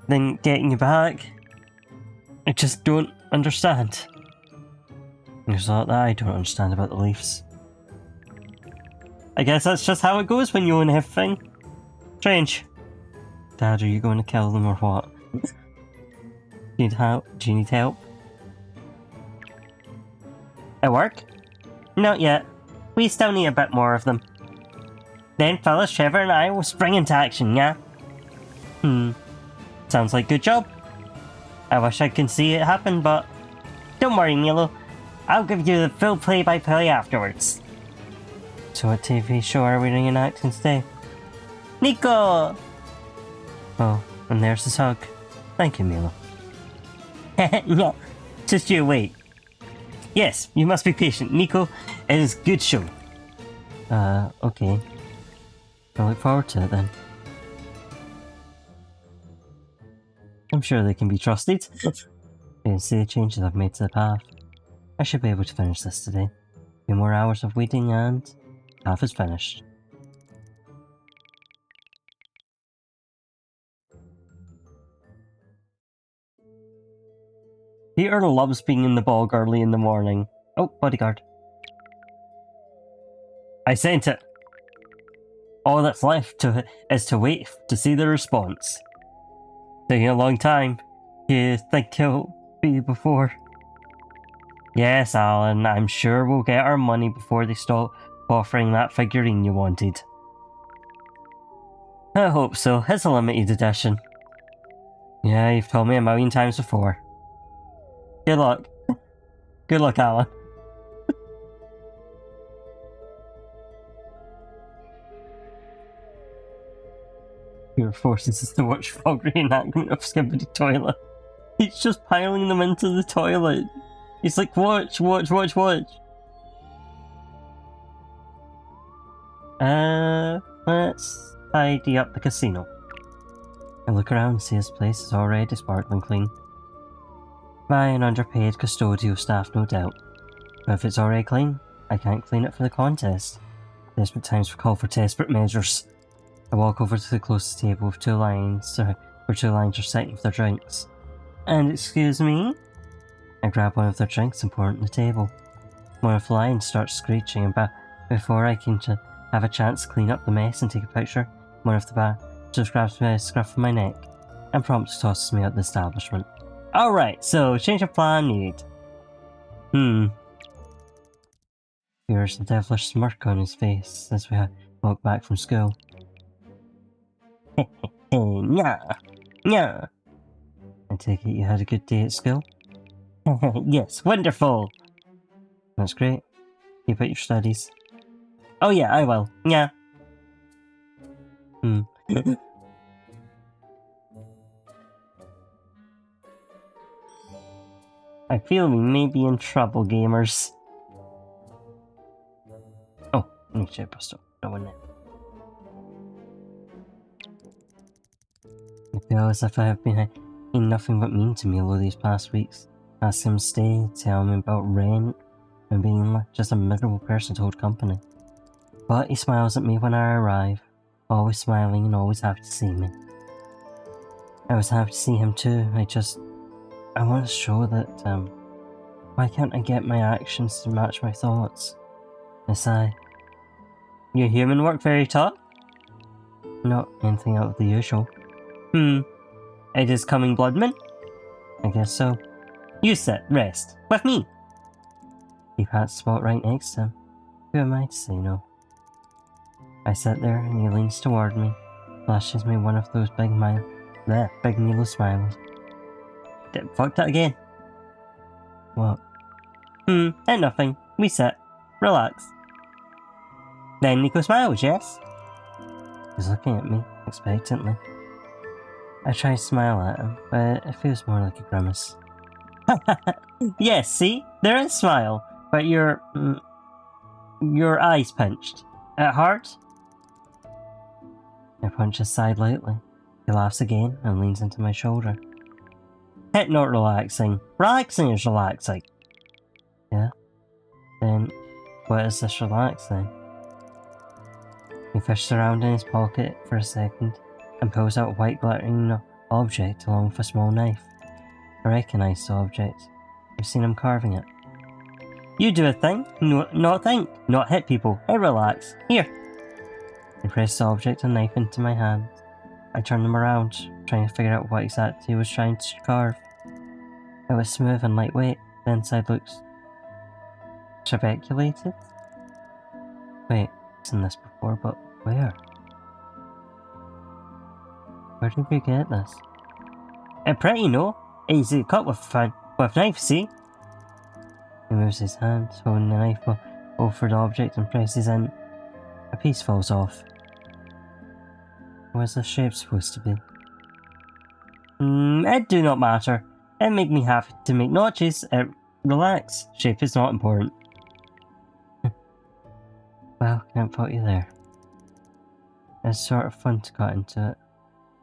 than getting you back. I just don't understand. There's a lot that I don't understand about the Leafs. I guess that's just how it goes when you own everything. Strange. Dad, are you going to kill them or what? Do you need help? At work? Not yet. We still need a bit more of them. Then Phyllis, Trevor and I will spring into action, yeah? Sounds like a good job. I wish I could see it happen, but... Don't worry, Milo. I'll give you the full play-by-play afterwards. So what TV show are we reenacting today? Nico! Oh, and there's his hug. Thank you, Milo. No, just you wait. Yes, you must be patient. Nico, it is a good show. Okay. I look forward to it then. I'm sure they can be trusted. You can see the changes I've made to the path. I should be able to finish this today. A few more hours of waiting and half is finished. Peter loves being in the bog early in the morning. Oh, bodyguard. I sent it. All that's left is to wait to see the response. Taking a long time. You think it'll be before? Yes, Alan, I'm sure we'll get our money before they stop offering that figurine you wanted. I hope so. It's a limited edition. Yeah, you've told me a million times before. Good luck. Good luck, Alan. Your forces us to watch Fog reenactment of Skibidi Toilet. He's just piling them into the toilet. He's like, watch, watch, watch, watch. Let's tidy up the casino. I look around and see this place is already sparkling clean. By an underpaid custodial staff, no doubt. But if it's already clean, I can't clean it for the contest. Desperate times call for desperate measures. I walk over to the closest table with two lines, where two lines are sitting with their drinks. And excuse me? I grab one of their drinks and pour it on the table. One of the lines starts screeching, and before I can have a chance to clean up the mess and take a picture, one of the just grabs me by the scruff of my neck and promptly tosses me out the establishment. Alright, so change of plan needed. There's a devilish smirk on his face as we walk back from school. Yeah, yeah. I take it you had a good day at school? Yes, wonderful! That's great. Keep up your studies. Oh yeah, I will. Yeah. I feel we may be in trouble, gamers. Oh, let me check Bristol. No one there. I feel as if I have been nothing but mean to Milo these past weeks. Ask him to stay, tell him about rent, and being just a miserable person to hold company. But he smiles at me when I arrive, always smiling and always happy to see me. I was happy to see him too. I want to show that, why can't I get my actions to match my thoughts? I sigh. Your human work very tough? Not anything out of the usual. It is coming, Bloodman? I guess so. You sit, rest, with me. He pats the spot right next to him. Who am I to say no? I sit there and he leans toward me, flashes me one of those big Milo smiles. Fucked it again. What? Ain't nothing. We sit. Relax. Then Nico smiles, yes? He's looking at me, expectantly. I try to smile at him, but it feels more like a grimace. Yes, see? There is a smile, but your eye's pinched. At heart? I punch his side lightly. He laughs again and leans into my shoulder. It's not relaxing. Relaxing is relaxing. Yeah? Then, what is this relaxing? He fishes around in his pocket for a second and pulls out a white glittering object along with a small knife. I recognise the object. I've seen him carving it. You do a thing, not think, not hit people. Hey, relax. Here. I press the object and knife into my hand. I turn them around, trying to figure out what exactly he was trying to carve. It was smooth and lightweight. The inside looks trabeculated. Wait, I've seen this before, but where? Where did we get this? Pretty, no? Easy to cut with knife, see? He moves his hand, holding the knife over the object and presses in. A piece falls off. What is this shape supposed to be? It do not matter. It make me happy to make notches. Relax. Shape is not important. Well, can't fault you there. It's sort of fun to cut into it,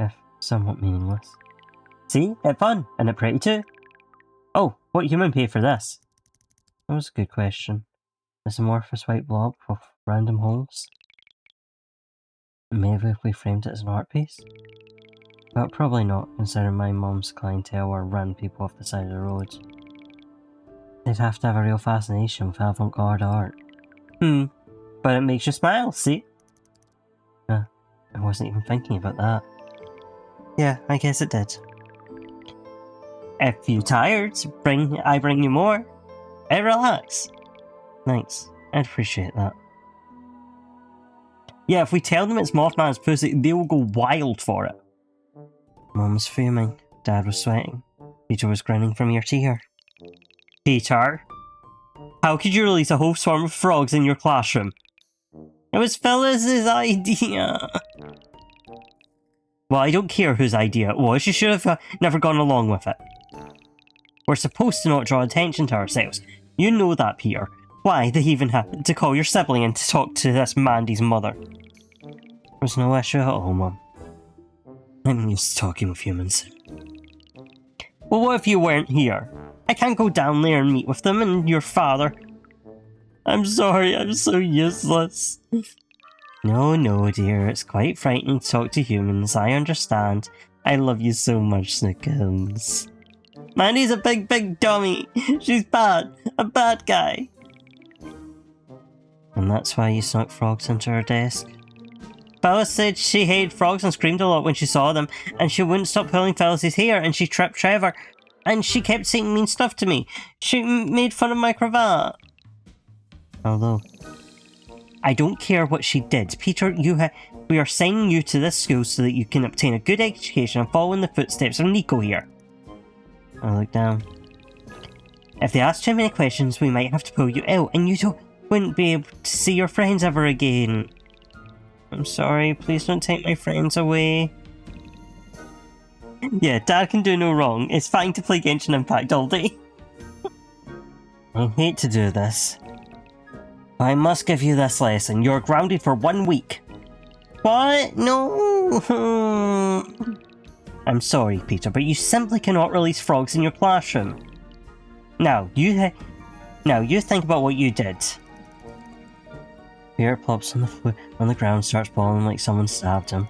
if somewhat meaningless. See? It's fun, and it's pretty too. Oh, what human paid for this? That was a good question. This amorphous white blob with random holes. Maybe if we framed it as an art piece? But probably not, considering my mum's clientele are random people off the side of the road. They'd have to have a real fascination with avant-garde art. But it makes you smile, see? I wasn't even thinking about that. Yeah, I guess it did. If you're tired, I bring you more. Hey, relax. Thanks, I'd appreciate that. Yeah, if we tell them it's Mothman's pussy, they will go wild for it. Mum was fuming. Dad was sweating. Peter was grinning from ear to ear. Peter? How could you release a whole swarm of frogs in your classroom? It was Phyllis's idea. Well, I don't care whose idea it was. You should have never gone along with it. We're supposed to not draw attention to ourselves. You know that, Peter. Why they even had to call your sibling in to talk to this Mandy's mother. There's no issue at all, Mum. I'm used to talking with humans. Well, what if you weren't here? I can't go down there and meet with them and your father. I'm sorry, I'm so useless. No, dear, it's quite frightening to talk to humans, I understand. I love you so much, Snickums. Mandy's a big dummy. She's bad. A bad guy. And that's why you snuck frogs into her desk? Phyllis said she hated frogs and screamed a lot when she saw them, and she wouldn't stop pulling Phyllis's hair, and she tripped Trevor, and she kept saying mean stuff to me. She made fun of my cravat. Although, I don't care what she did. Peter, we are sending you to this school so that you can obtain a good education and follow in the footsteps of Nico here. I look down. If they ask too many questions, we might have to pull you out, and you wouldn't be able to see your friends ever again. I'm sorry, please don't take my friends away. Yeah, Dad can do no wrong. It's fine to play Genshin Impact all day. I hate to do this. I must give you this lesson. You're grounded for 1 week. What? No. I'm sorry, Peter, but you simply cannot release frogs in your classroom. Now, you think about what you did. Peter plops on the ground and starts bawling like someone stabbed him.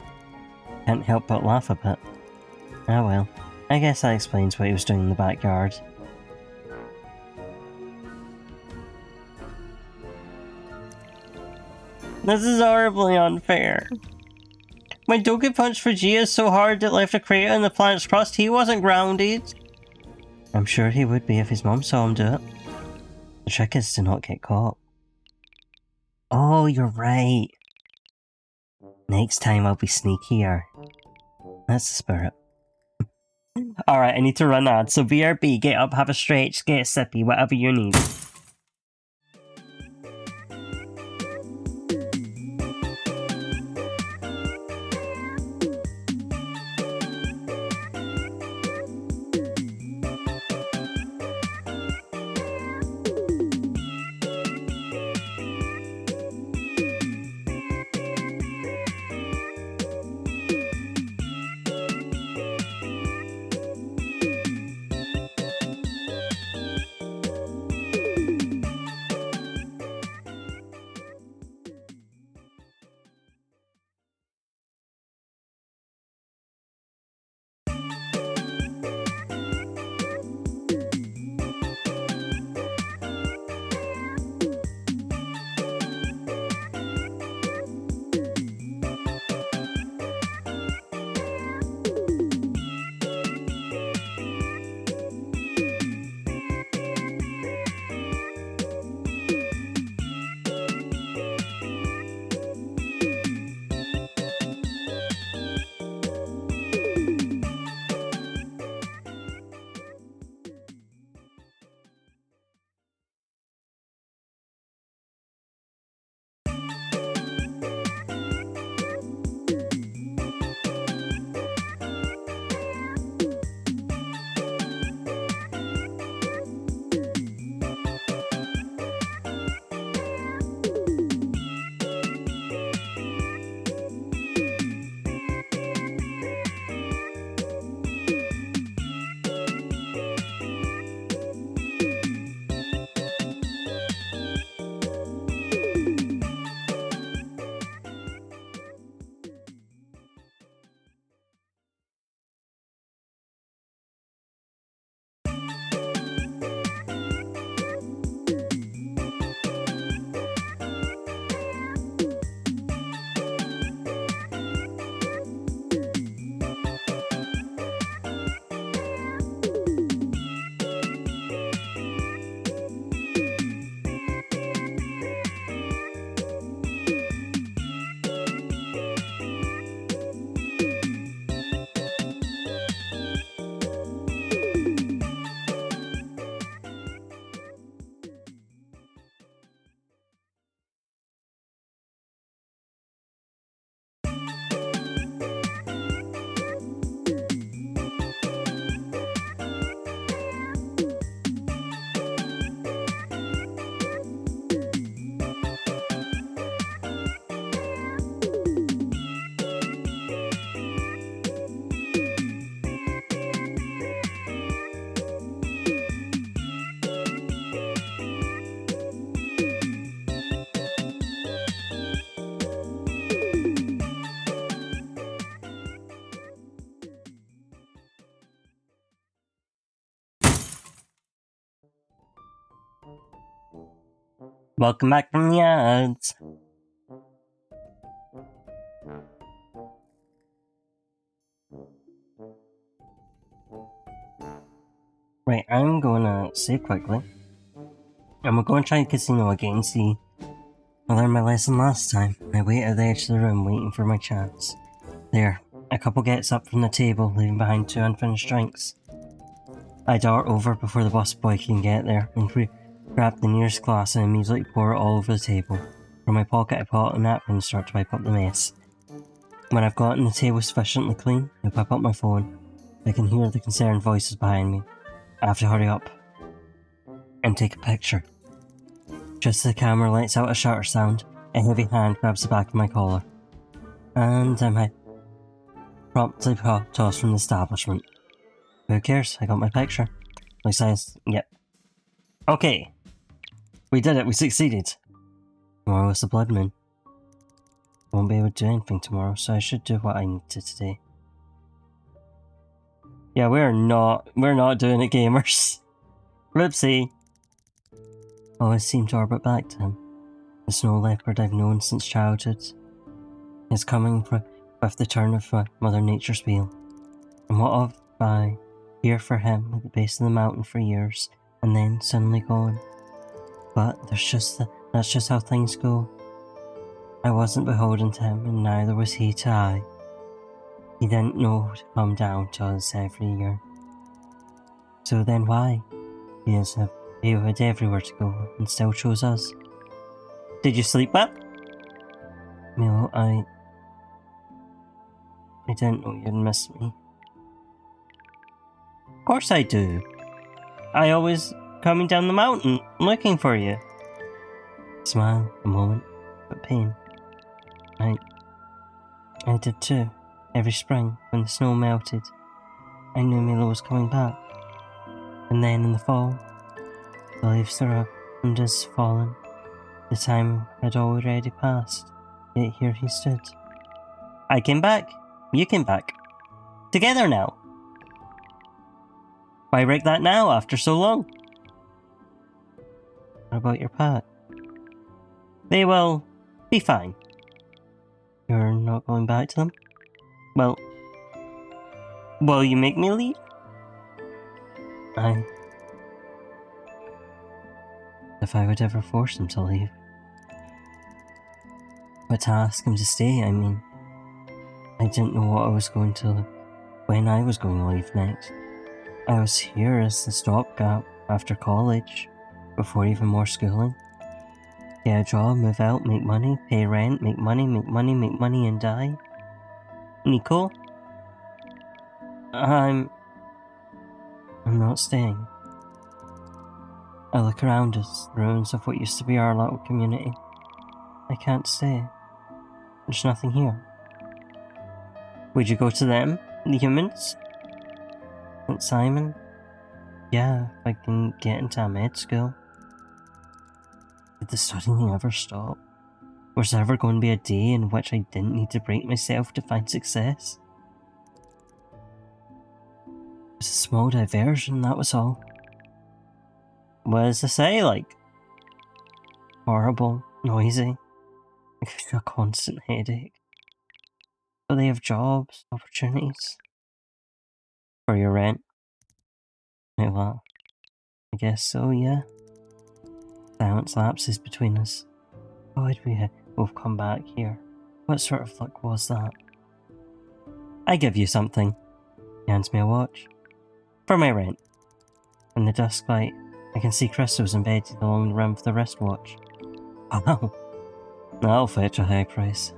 Can't help but laugh a bit. Ah well, I guess that explains what he was doing in the backyard. This is horribly unfair. When Doku punched Vegeta so hard it left a crater in the planet's crust, he wasn't grounded. I'm sure he would be if his mom saw him do it. The trick is to not get caught. Oh, you're right. Next time I'll be sneakier. That's the spirit. Alright, I need to run ad, so BRB, get up, have a stretch, get a sippy, whatever you need. Welcome back from the ads. Right, I'm gonna save quickly. And we're going to try the casino again, see. I learned my lesson last time. I wait at the edge of the room waiting for my chance. There, a couple gets up from the table, leaving behind 2 unfinished drinks. I dart over before the busboy can get there, and grab the nearest glass and immediately pour it all over the table. From my pocket I pull out a napkin and start to wipe up the mess. When I've gotten the table sufficiently clean, I whip up my phone. I can hear the concerned voices behind me. I have to hurry up and take a picture. Just as the camera lets out a shutter sound, a heavy hand grabs the back of my collar. And I'm promptly tossed from the establishment. Who cares? I got my picture. Like science. Yep. Okay. We did it. We succeeded. Tomorrow is the blood moon. I won't be able to do anything tomorrow, so I should do what I need to today. Yeah, we're not doing it, gamers. Whoopsie. Always seemed to orbit back to him. The snow leopard I've known since childhood is coming with the turn of Mother Nature's wheel. And what if I here for him at the base of the mountain for years, and then suddenly gone? But that's just how things go. I wasn't beholden to him, and neither was he to I. He didn't know to come down to us every year. So then why? He had everywhere to go, and still chose us. Did you sleep well? No, I didn't know you'd miss me. Of course I do. I always coming down the mountain looking for you. Smile a moment, but pain. I did too. Every spring, when the snow melted, I knew Milo was coming back. And then in the fall, the leaves around us fallen. The time had already passed, yet here he stood. I came back. You came back. Together now. Why break that now after so long? What about your pack? They will be fine. You're not going back to them? Well, will you make me leave? If I would ever force him to leave. But to ask him to stay, I mean, I didn't know when I was going to leave next. I was here as the stopgap after college, before even more schooling. Get a job, move out, make money, pay rent, make money, and die. Nico? I'm not staying. I look around us, ruins of what used to be our little community. I can't stay. There's nothing here. Would you go to them, the humans? St. Simon? Yeah, if I can get into a med school. Did the studying ever stop? Was there ever going to be a day in which I didn't need to break myself to find success? It was a small diversion, that was all. What does it say, like? Horrible, noisy, a constant headache. But they have jobs, opportunities. For your rent. Well, I guess so, yeah. Silence lapses between us. How did we both come back here? What sort of luck was that? I give you something. He hands me a watch. For my rent. In the dusk light, I can see crystals embedded along the rim of the wristwatch. Wow. That'll fetch a high price.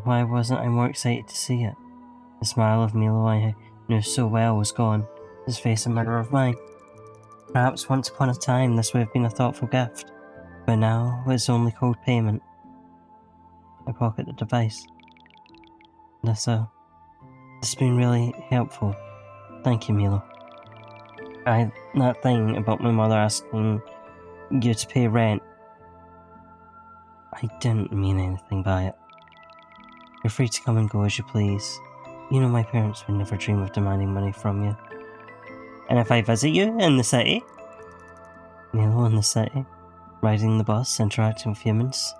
Why wasn't I more excited to see it? The smile of Milo I knew so well was gone, his face a mirror of mine. Perhaps once upon a time this would have been a thoughtful gift, but now it's only cold payment. I pocket the device. This has been really helpful. Thank you, Milo. That thing about my mother asking you to pay rent, I didn't mean anything by it. You're free to come and go as you please. You know my parents would never dream of demanding money from you. And if I visit you in the city? Milo in the city, riding the bus, interacting with humans.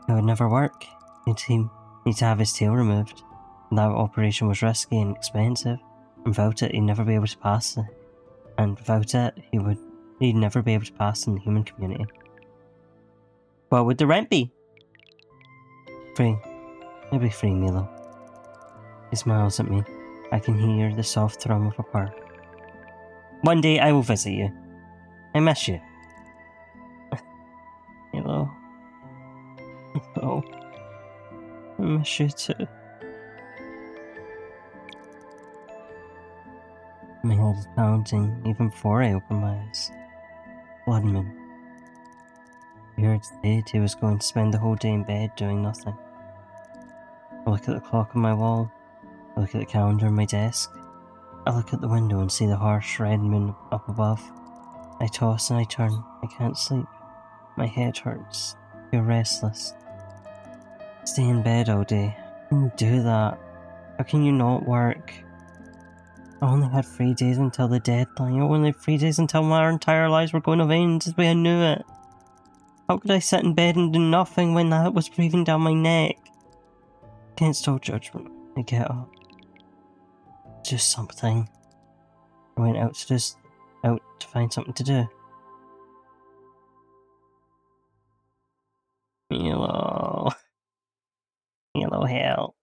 It would never work. He'd to have his tail removed. That operation was risky and expensive. And without it, he'd never be able to pass it. And without it, he'd never be able to pass in the human community. What would the rent be? Free. Maybe free, Milo. He smiles at me. I can hear the soft thrum of a purr. One day I will visit you. I miss you. Milo. Oh. I miss you too. My head is pounding even before I open my eyes. Bloodman. He heard today he was going to spend the whole day in bed doing nothing. I look at the clock on my wall. I look at the calendar on my desk. I look at the window and see the harsh red moon up above. I toss and I turn. I can't sleep. My head hurts. I feel restless. Stay in bed all day. How can you do that? How can you not work? I only had 3 days until the deadline. I only had 3 days until our entire lives were going to end as we knew it. How could I sit in bed and do nothing when that was breathing down my neck? Against all judgment, I get up. Do something. I went out to find something to do. Milo. Milo, help.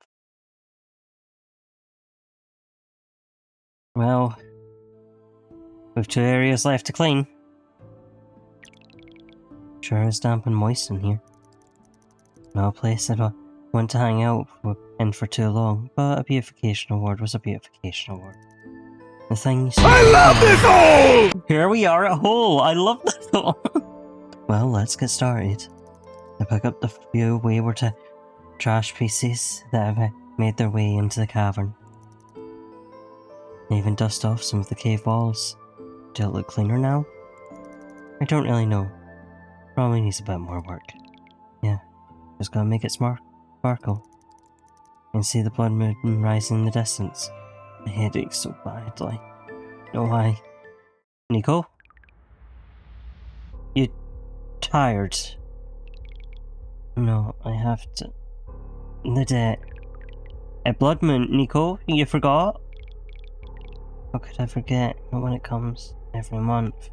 Well, we've 2 areas left to clean. Sure is damp and moist in here. No place I want to hang out in for too long, but a beautification award was a beautification award. The thing you see— I love this hole! Here we are at hole! I love this hole! Well, let's get started. I pick up the few wayward trash pieces that have made their way into the cavern. I even dust off some of the cave walls. Do it look cleaner now? I don't really know. Probably needs a bit more work. Yeah, just gotta make it sparkle. And see the blood moon rising in the distance. My head aches so badly. No why. Nico? You tired? No, I have to. The debt. A blood moon, Nico? You forgot? How could I forget? Not when it comes every month.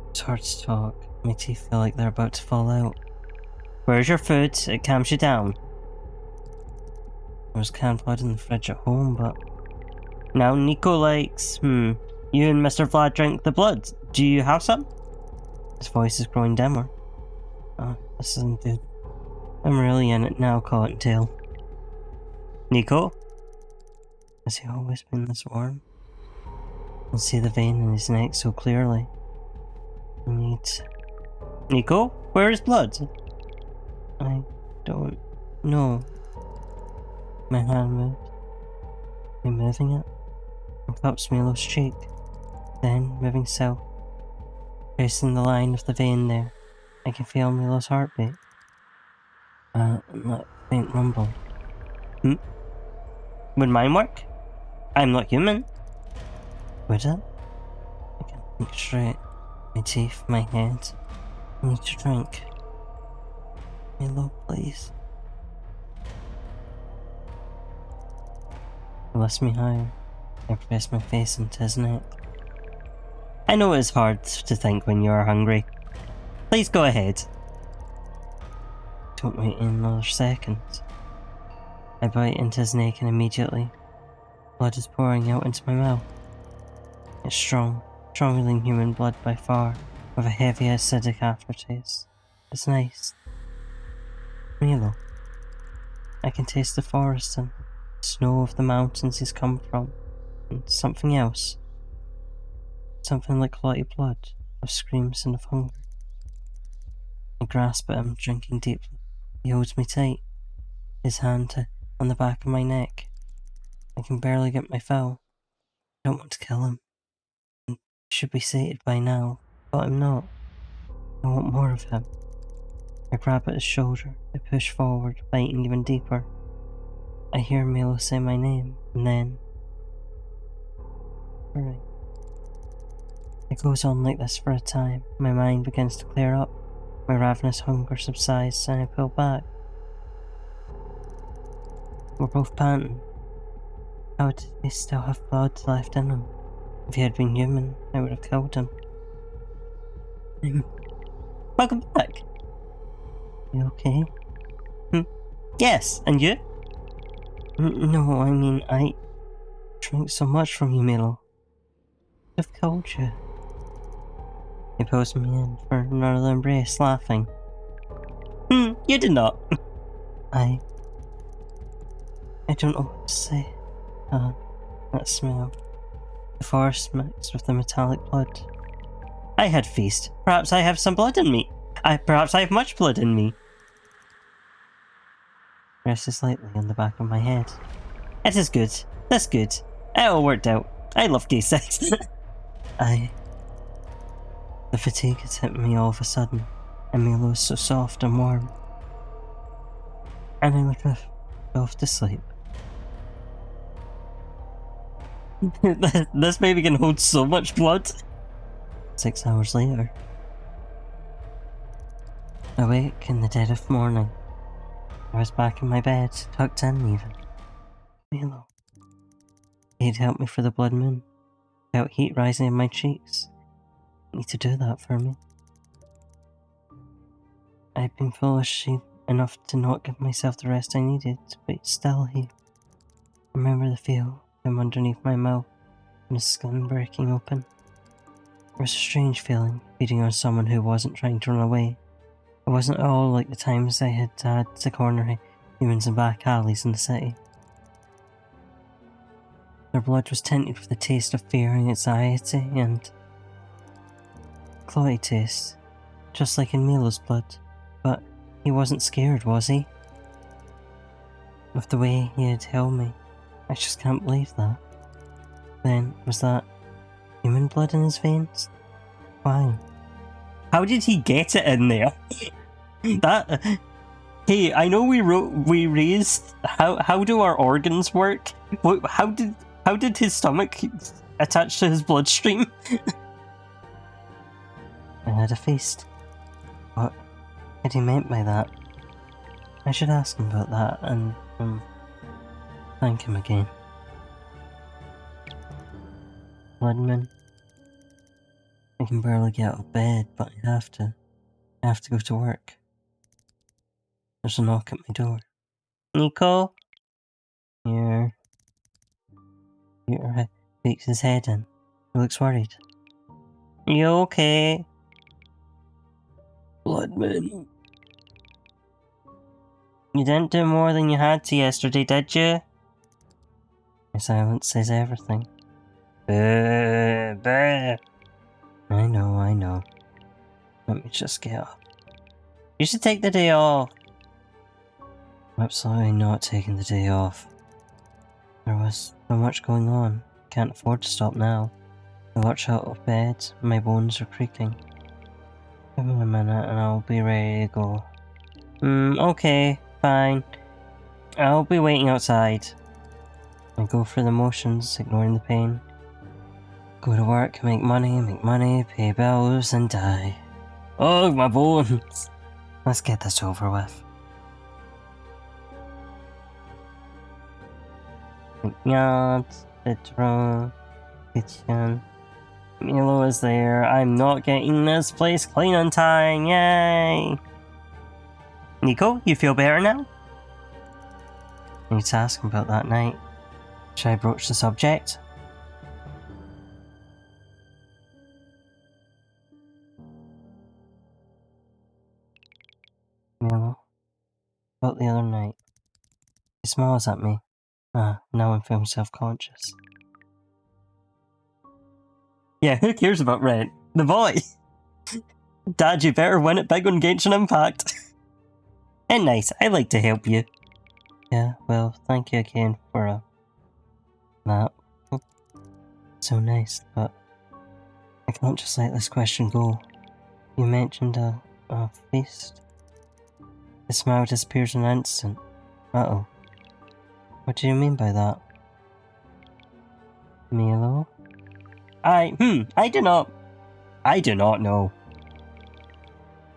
It's hard to talk. My teeth feel like they're about to fall out. Where's your food? It calms you down. There was canned blood in the fridge at home, but... Now Nico likes... You and Mr. Vlad drink the blood. Do you have some? His voice is growing dimmer. Oh, this isn't good. I'm really in it now, Cottontail. Nico? Has he always been this warm? I can see the vein in his neck so clearly. I need... Nico? Where is blood? I don't know. My hand moved. I'm moving it. It cups Milo's cheek. Then, moving south. Tracing the line of the vein there. I can feel Milo's heartbeat. And that faint rumble. Would mine work? I'm not human. Would it? I can think straight. My teeth, my head. I need to drink. Milo, please. He lifts me higher. I press my face into his neck. I know it's hard to think when you are hungry. Please go ahead. Don't wait another second. I bite into his neck and immediately, blood is pouring out into my mouth. It's strong, stronger than human blood by far, with a heavy acidic aftertaste. It's nice. Milo. I can taste the forest and the snow of the mountains he's come from, and something else. Something like clotty blood, of screams and of hunger. I grasp at him, drinking deeply. He holds me tight, his hand on the back of my neck. I can barely get my fill. I don't want to kill him. I should be sated by now, but I'm not. I want more of him. I grab at his shoulder, I push forward, biting even deeper. I hear Milo say my name, and then... Hurry. It goes on like this for a time. My mind begins to clear up. My ravenous hunger subsides and I pull back. We're both panting. How did he still have blood left in him? If he had been human, I would have killed him. Welcome back. You okay? Yes, and you? No, I mean, I drank so much from you, Milo. I've killed you. He pulls me in for another embrace, laughing. You did not. I don't know what to say. That smell. The forest mixed with the metallic blood. I had feast. Perhaps I have some blood in me. Perhaps I have much blood in me. Rests lightly on the back of my head. It is good. That's good. It all worked out. I love gay sex. The fatigue had hit me all of a sudden, and Milo was so soft and warm. And I let myself to sleep. This baby can hold so much blood. 6 hours later. Awake in the dead of morning. I was back in my bed, tucked in even. Milo. He'd helped me for the blood moon. Felt heat rising in my cheeks. Need to do that for me. I'd been foolish enough to not give myself the rest I needed, but still he... Remember the feel of him underneath my mouth and his skin breaking open. It was a strange feeling, feeding on someone who wasn't trying to run away. It wasn't at all like the times I had to corner humans in back alleys in the city. Their blood was tinted with the taste of fear and anxiety and clotty taste, just like in Milo's blood. But he wasn't scared, was he? With the way he had held me, I just can't believe that. Then, was that human blood in his veins? Why? How did he get it in there? Hey, I know we raised. How do our organs work? How did his stomach attach to his bloodstream? I had a feast. What had he meant by that? I should ask him about that and thank him again. Bloodman. I can barely get out of bed, but I have to. I have to go to work. There's a knock at my door. Nico? Here. Peter peeks his head in. He looks worried. You okay? Bloodman. You didn't do more than you had to yesterday, did you? My silence says everything. Bah. I know. Let me just get up. You should take the day off. I'm absolutely not taking the day off. There was so much going on. Can't afford to stop now. I watch out of bed, my bones are creaking. Give me a minute and I'll be ready to go. Okay, fine. I'll be waiting outside. I go through the motions, ignoring the pain. Go to work, make money, pay bills, and die. Oh, my bones! Let's get this over with. Yard, bedroom, kitchen. Milo is there. I'm not getting this place clean on time. Yay! Nico, you feel better now? I need to ask him about that night. Should I broach the subject? Milo, about the other night. He smiles at me. Now I'm feeling self-conscious. Yeah, who cares about rent? The boy! Dad, you better win it big on Genshin Impact. And nice, I like to help you. Yeah, well, thank you again for that. So nice, but I can't just let this question go. You mentioned a feast. The smile disappears in an instant. Uh-oh. What do you mean by that? Milo? I do not. I do not know.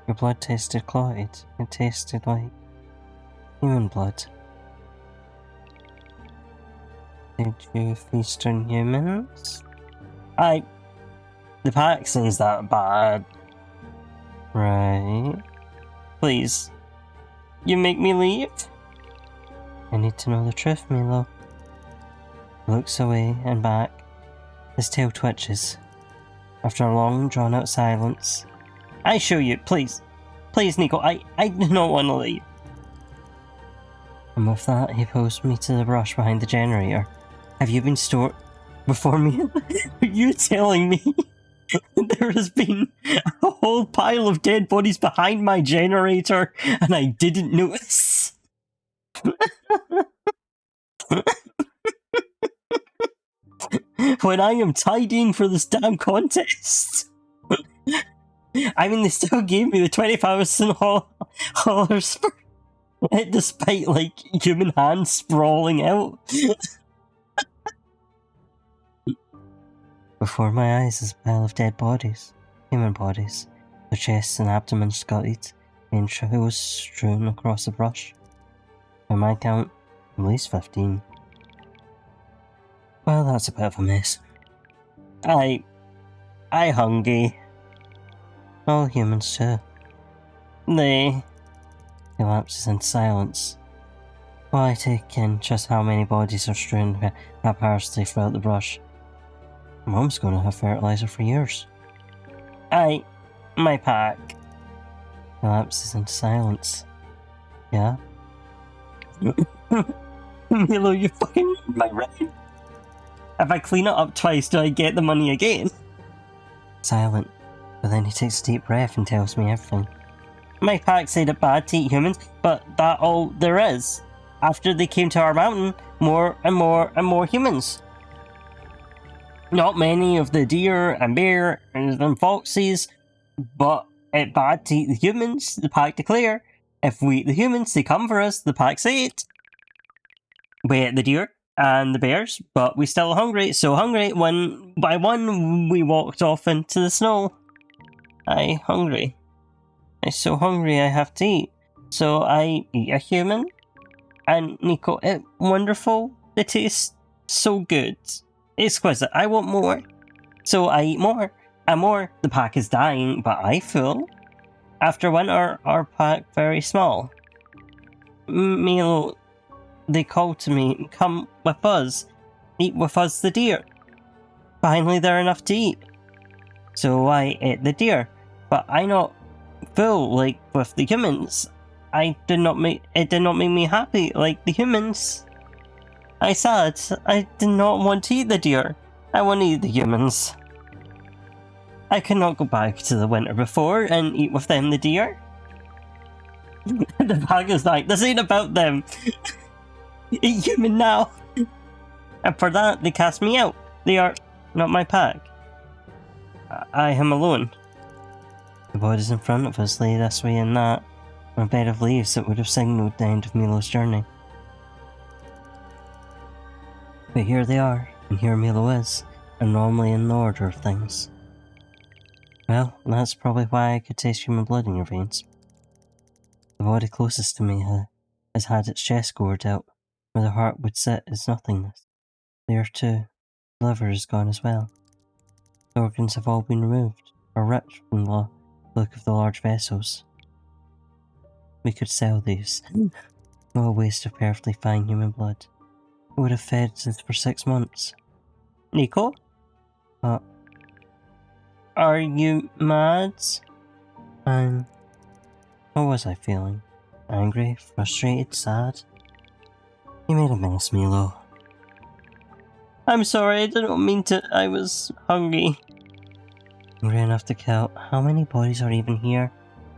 Your blood tasted clotted. It tasted like human blood. Did you feast on humans? The pack says that bad. Right. Please. You make me leave? I need to know the truth, Milo. He looks away and back. His tail twitches. After a long, drawn-out silence. I show you, please. Please, Nico, I do not want to leave. And with that, he pulls me to the brush behind the generator. Have you been stored before me? Are you telling me there has been a whole pile of dead bodies behind my generator and I didn't notice? When I am tidying for this damn contest. I mean, they still gave me the $20,000 for it, despite, like, human hands sprawling out. Before my eyes is a pile of dead bodies. Human bodies. Their chests and abdomens gutted, entrails strewn across the brush. By my count, at least 15. Well, that's a bit of a mess. I hungry. All humans too. He lapses into silence. While I take in just how many bodies are strewn haphazardly throughout the brush. Mom's gonna have fertilizer for years. My pack. He lapses into silence. Yeah? Milo, you fucking need my rent. If I clean it up twice, do I get the money again? Silent. But then he takes a deep breath and tells me everything. My pack said it bad to eat humans, but that's all there is. After they came to our mountain, more and more and more humans. Not many of the deer and bear and foxes, but it's bad to eat the humans, the pack declare. If we eat the humans, they come for us, the pack say it. We ate the deer and the bears, but we still hungry, so hungry one by one we walked off into the snow. I'm hungry. I'm so hungry I have to eat. So I eat a human. And Nico, it's wonderful. It tastes so good. Exquisite. I want more. So I eat more. And more. The pack is dying, but I full. After winter, our pack very small. Milo, they called to me, come with us. Eat with us the deer. Finally they're enough to eat. So I ate the deer. But I not full like with the humans. It did not make me happy like the humans. I said I did not want to eat the deer. I want to eat the humans. I cannot go back to the winter before and eat with them the deer. The pack is like, this ain't about them. Eat human now. And for that they cast me out. They are not my pack. I am alone. The bodies in front of us lay this way and that, on a bed of leaves that would have signalled the end of Milo's journey. But here they are, and here Milo is, and normally in the order of things. Well, that's probably why I could taste human blood in your veins. The body closest to me has had its chest gored out, where the heart would sit is nothingness. There too, the liver is gone as well. The organs have all been removed, or ripped from the look of the large vessels. We could sell these. What a waste of perfectly fine human blood. It would have fed us for 6 months. Nico? Are you mad? What was I feeling? Angry, frustrated, sad? You made a mess, Milo. I'm sorry, I didn't mean to. I was hungry. Hungry enough to kill. How many bodies are even here?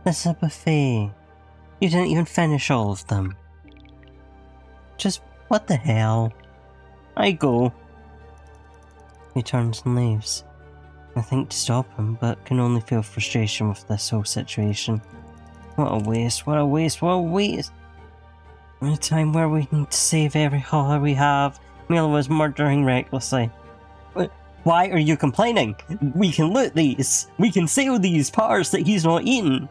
This is a buffet. You didn't even finish all of them. Just what the hell? I go. He turns and leaves. I think to stop him, but can only feel frustration with this whole situation. What a waste, what a waste, what a waste! In a time where we need to save every haul we have, Milo was murdering recklessly. Why are you complaining? We can loot these. We can sell these parts that he's not eaten.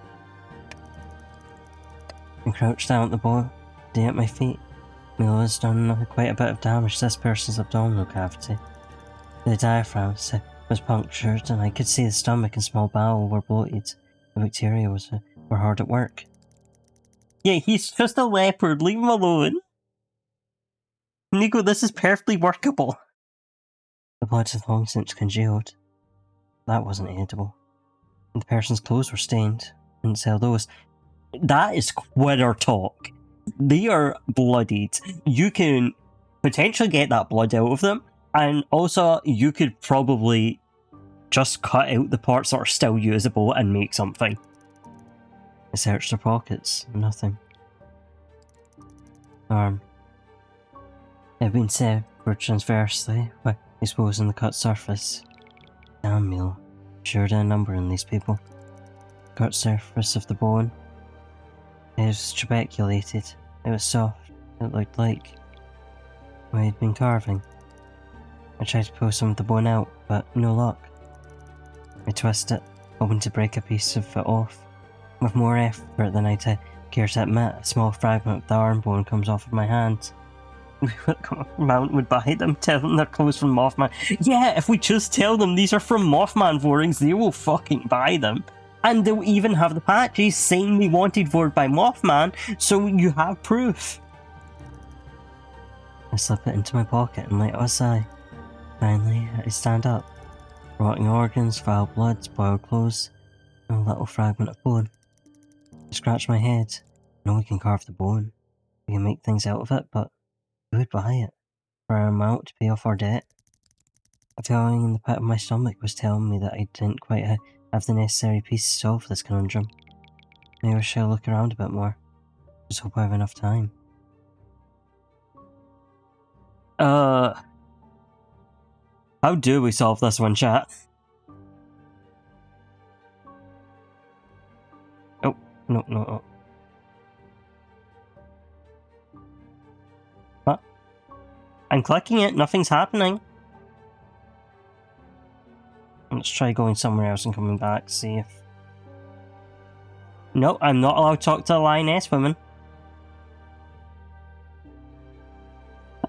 I crouched down at the body at my feet. Milo has done quite a bit of damage to this person's abdominal cavity. The diaphragm was punctured, and I could see the stomach and small bowel were bloated. The bacteria were hard at work. Yeah, he's just a leopard. Leave him alone. Nico, this is perfectly workable. The blood had long since congealed. That wasn't edible. And the person's clothes were stained. Couldn't sell those. That is quitter talk. They are bloodied. You can potentially get that blood out of them, and also you could probably just cut out the parts that are still usable and make something. I searched their pockets. Nothing. Arm. It had been severed transversely by exposing the cut surface. Damn, Milo. Sure did a number on these people. Cut surface of the bone. It was trabeculated. It was soft. It looked like I had been carving. I tried to pull some of the bone out, but no luck. I twist it, hoping to break a piece of it off. With more effort than I care to admit, a small fragment of the arm bone comes off of my hand. Mount would buy them, tell them they're clothes from Mothman. Yeah, if we just tell them these are from Mothman Vorings, they will fucking buy them. And they'll even have the patches saying they wanted Vored by Mothman, so you have proof. I slip it into my pocket and let it aside. Finally, I stand up. Rotting organs, foul blood, spoiled clothes, and a little fragment of bone. I scratch my head. I know we can carve the bone. We can make things out of it, but who would buy it? For an amount to pay off our debt? A feeling in the pit of my stomach was telling me that I didn't quite have the necessary pieces to solve this conundrum. Maybe I should look around a bit more. Just hope I have enough time. How do we solve this one, chat? Oh, no. What? I'm clicking it, nothing's happening. Let's try going somewhere else and coming back, see if... No, I'm not allowed to talk to the lioness woman.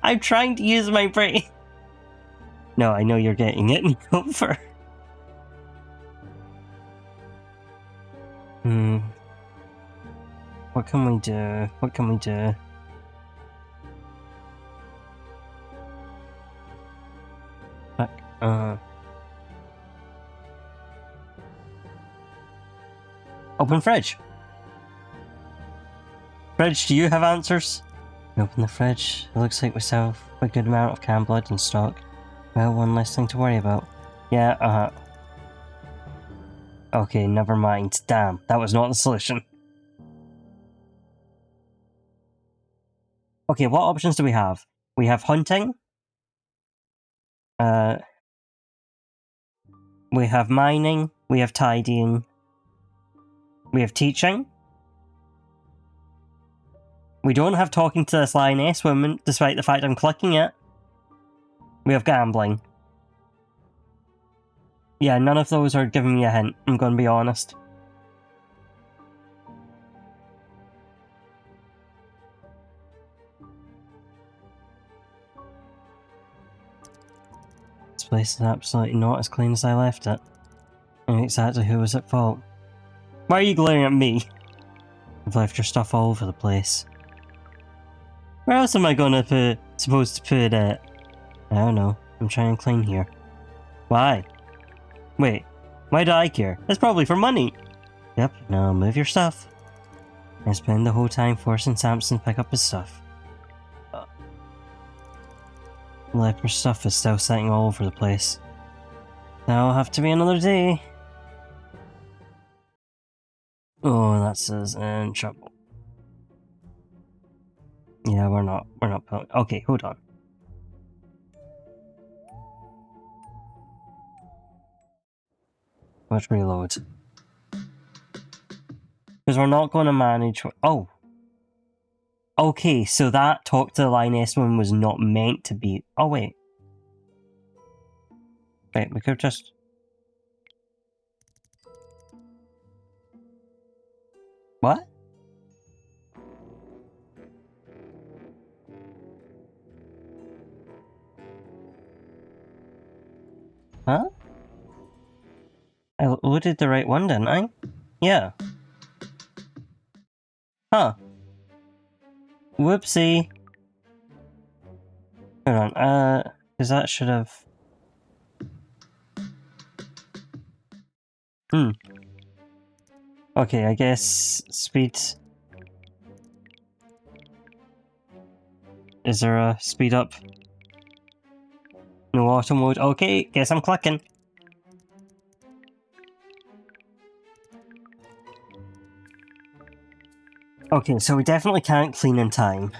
I'm trying to use my brain. No, I know you're getting it. Over. What can we do? What can we do? Open fridge. Fridge, do you have answers? We open the fridge. It looks like we still have a good amount of canned blood in stock. Well, one less thing to worry about. Yeah, Okay, never mind. Damn, that was not the solution. Okay, what options do we have? We have hunting. We have mining. We have tidying. We have teaching. We don't have talking to this lioness woman, despite the fact I'm clicking it. We have gambling. Yeah, none of those are giving me a hint, I'm gonna be honest. This place is absolutely not as clean as I left it. I knew exactly who was at fault. Why are you glaring at me? You've left your stuff all over the place. Where else am I supposed to put it? I don't know. I'm trying to clean here. Why? Wait, why do I care? It's probably for money. Yep, now move your stuff. I spend the whole time forcing Samson to pick up his stuff. The leper stuff is still sitting all over the place. That'll have to be another day. Oh, that's us in trouble. Yeah, we're not pulling. Okay, hold on. Let's reload. Because we're not going to manage... Oh! Okay, so that talk to the lioness woman was not meant to be... Oh, wait. Wait, we could just... What? Huh? I loaded the right one, didn't I? Yeah. Huh. Whoopsie. Hold on, because that should have... Okay, I guess speed... Is there a speed up? No auto mode. Okay, guess I'm clicking. Okay, so we definitely can't clean in time.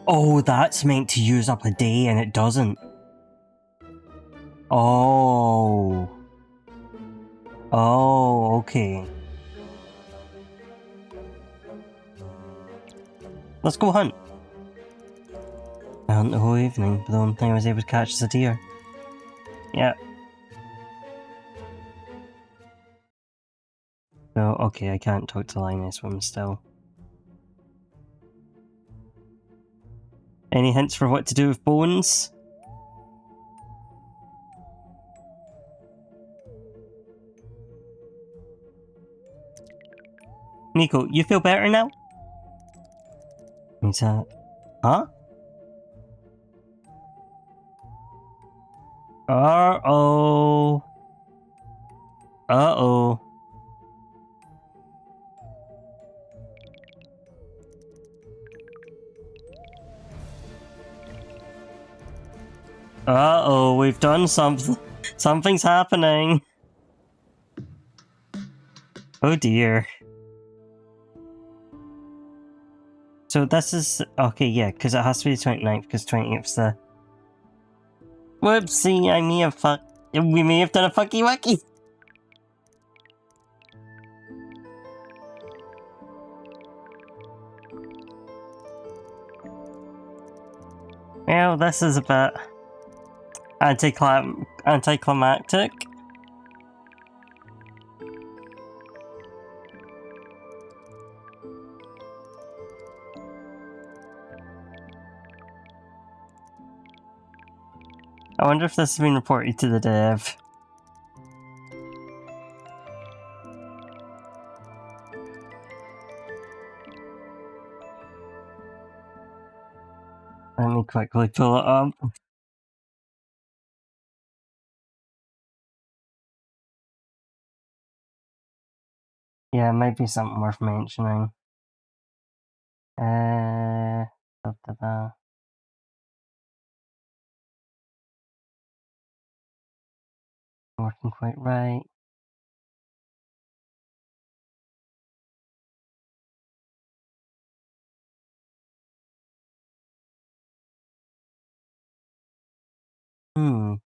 Oh, that's meant to use up a day and it doesn't. Oh. Oh, okay. Let's go hunt. I hunt the whole evening, but the only thing I was able to catch is a deer. Yeah. No, okay, I can't talk to Linus Woman still. Any hints for what to do with bones? Nico, you feel better now? Is that... Huh? Uh-oh. Uh-oh. Uh-oh, we've done something. Something's happening. Oh dear. So this is... Okay, yeah, because it has to be the 29th, because 28th's the... Whoopsie, I may have we may have done a fucky wacky. Well, this is a bit... anticlimactic. I wonder if this has been reported to the dev. Let me quickly pull it up. Yeah, it might be something worth mentioning. Da, da, da. Working quite right. Ooh.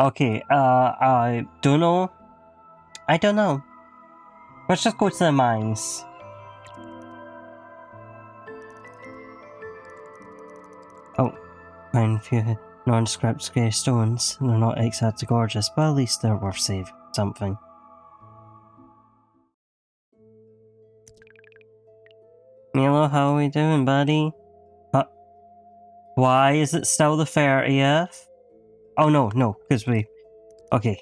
Okay, I don't know. I don't know. Let's just go to the mines. Oh, find a few nondescript grey stones. They're not exactly gorgeous, but at least they're worth saving something. Milo, how are we doing, buddy? Why is it still the 30th? Oh no, because we... Okay.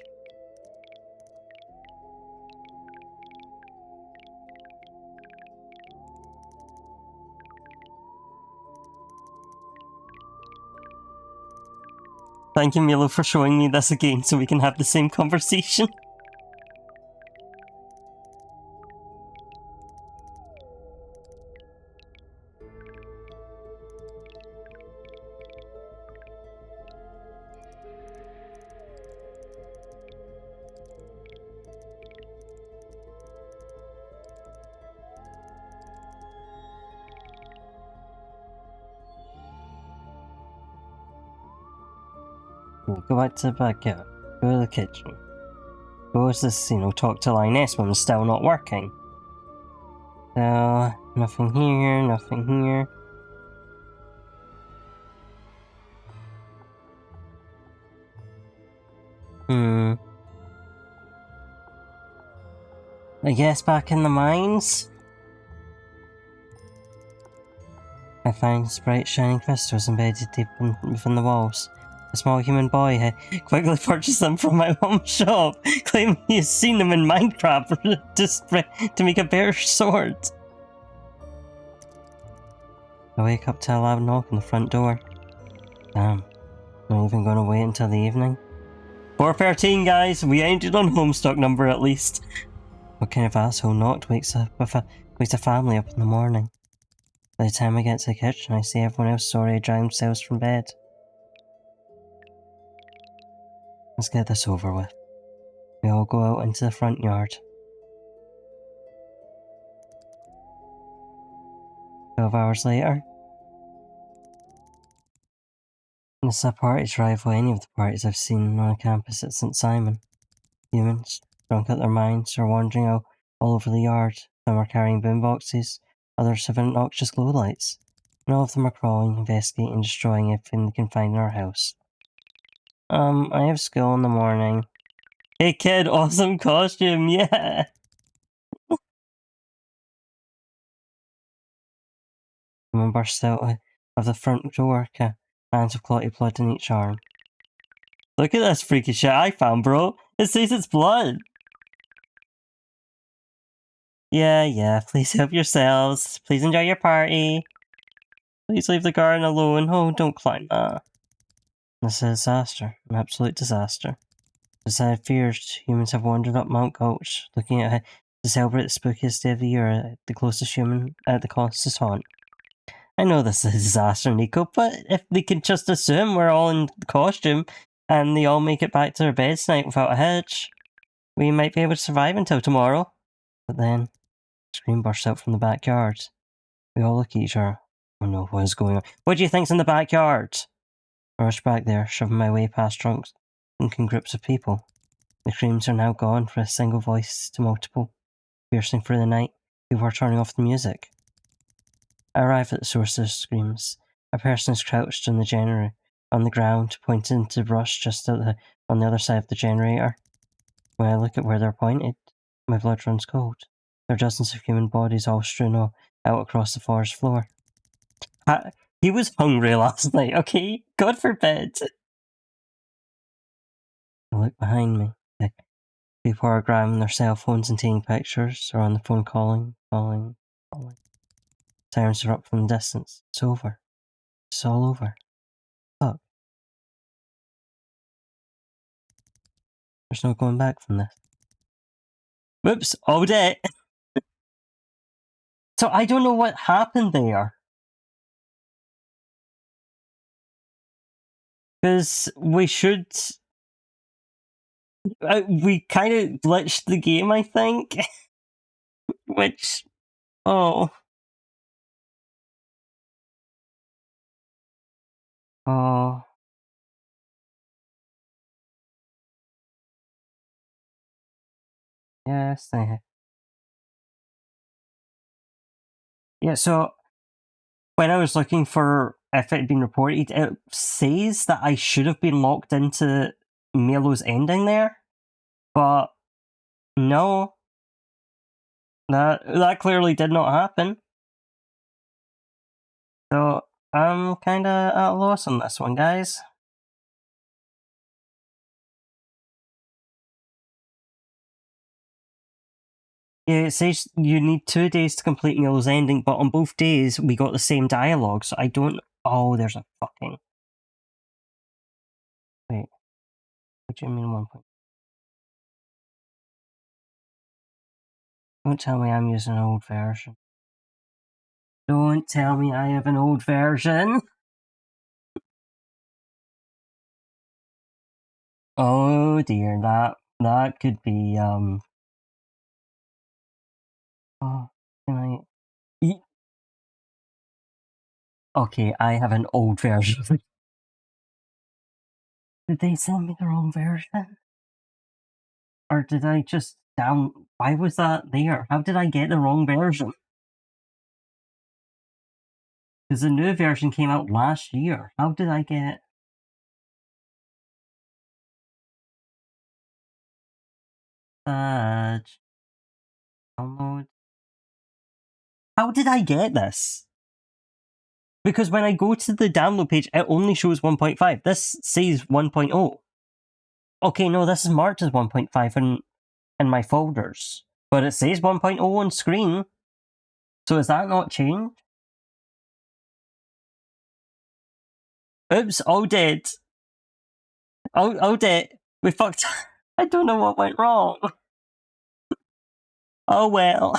Thank you, Milo, for showing me this again so we can have the same conversation. Go back to the backyard. Go to the kitchen. Go to this, talk to Lioness when it's still not working. So, nothing here, nothing here. I guess back in the mines? I find bright shining crystals embedded deep within the walls. A small human boy had quickly purchased them from my mom's shop, claiming he has seen them in Minecraft to make a bear sword. I wake up to a loud knock on the front door. Damn, not even gonna wait until the evening. 4:13, guys, we ended on Homestuck number at least. What kind of asshole knocked wakes a family up in the morning? By the time I get to the kitchen, I see everyone else already dragging themselves from bed. Let's get this over with. We all go out into the front yard. 12 hours later. This is a party to rival any of the parties I've seen on a campus at St. Simon. Humans, drunk out their minds, are wandering all over the yard. Some are carrying boomboxes, others have obnoxious glow lights. And all of them are crawling, investigating, and destroying everything they can find in our house. I have school in the morning. Hey kid, awesome costume, yeah! Someone bursts out of the front door, hands with clotty blood in each arm. Look at this freaky shit I found, bro! It says it's blood! Yeah, please help yourselves. Please enjoy your party. Please leave the garden alone. Oh, don't climb that. This is a disaster. An absolute disaster. As I had feared, humans have wandered up Mount Gulch, looking at to celebrate the spookiest day of the year at the closest haunt. I know this is a disaster, Nico, but if they can just assume we're all in costume and they all make it back to their beds tonight without a hitch, we might be able to survive until tomorrow. But then, a scream bursts out from the backyard. We all look at each other. Oh no, what is going on? What do you think's in the backyard? I rush back there, shoving my way past drunken groups of people. The screams are now gone from a single voice to multiple. Piercing through the night, people are turning off the music. I arrive at the source of the screams. A person is crouched on the ground, pointing to brush just on the other side of the generator. When I look at where they're pointed, my blood runs cold. There are dozens of human bodies all strewn out across the forest floor. He was hungry last night, okay? God forbid. I look behind me. People are grabbing their cell phones and taking pictures, or on the phone calling. Sirens erupt from the distance. It's over. It's all over. Fuck. There's no going back from this. Whoops, all day. So I don't know what happened there. Because we should... we kind of glitched the game, I think. Which... Oh. Oh. Yes, I have. Yeah, so when I was looking for if it had been reported, it says that I should have been locked into Milo's ending there, but no, that clearly did not happen. So I'm kind of at a loss on this one, guys. Yeah, it says you need 2 days to complete Milo's ending, but on both days we got the same dialogue, so I don't... Oh, there's a fucking... Wait. What do you mean 1 point? Don't tell me I'm using an old version. Don't tell me I have an old version! Oh dear, that could be, Oh, can Okay, I have an old version. Did they send me the wrong version? Or did I just why was that there? How did I get the wrong version? Because the new version came out last year. How did I get... Download. How did I get this? Because when I go to the download page, it only shows 1.5. This says 1.0. Okay, no, this is marked as 1.5 in my folders. But it says 1.0 on screen. So is that not changed? Oops, all dead. All dead. We fucked. I don't know what went wrong. Oh well.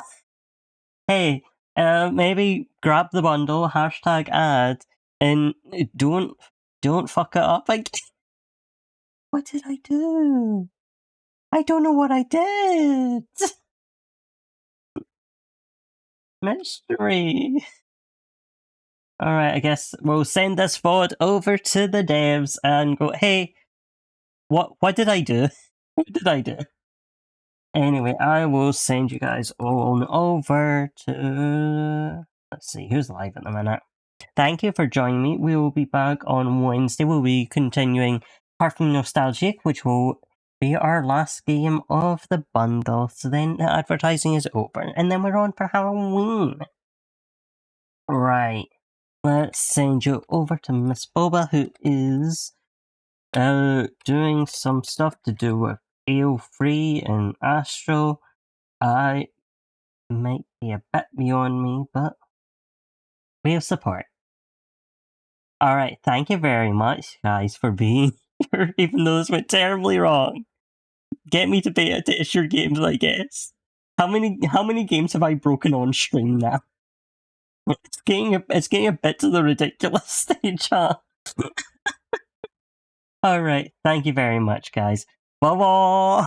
Hey, maybe grab the bundle, #ad, and don't fuck it up again. What did I do? I don't know what I did. Mystery. Alright, I guess we'll send this VoD over to the devs and go, hey, what did I do? What did I do? Anyway, I will send you guys on over to... Let's see, who's live at the minute? Thank you for joining me. We will be back on Wednesday. We'll be continuing Parking Nostalgic, which will be our last game of the bundle. So then the advertising is over, and then we're on for Halloween. Right. Let's send you over to Miss Boba, who is doing some stuff to do with AO3 and Astro. I might be a bit beyond me, but we have support. Alright, thank you very much, guys, for being here, even though this went terribly wrong. Get me to beta test your games, I guess. How many games have I broken on stream now? It's getting a bit to the ridiculous stage, huh? Alright, thank you very much, guys. Bye bye.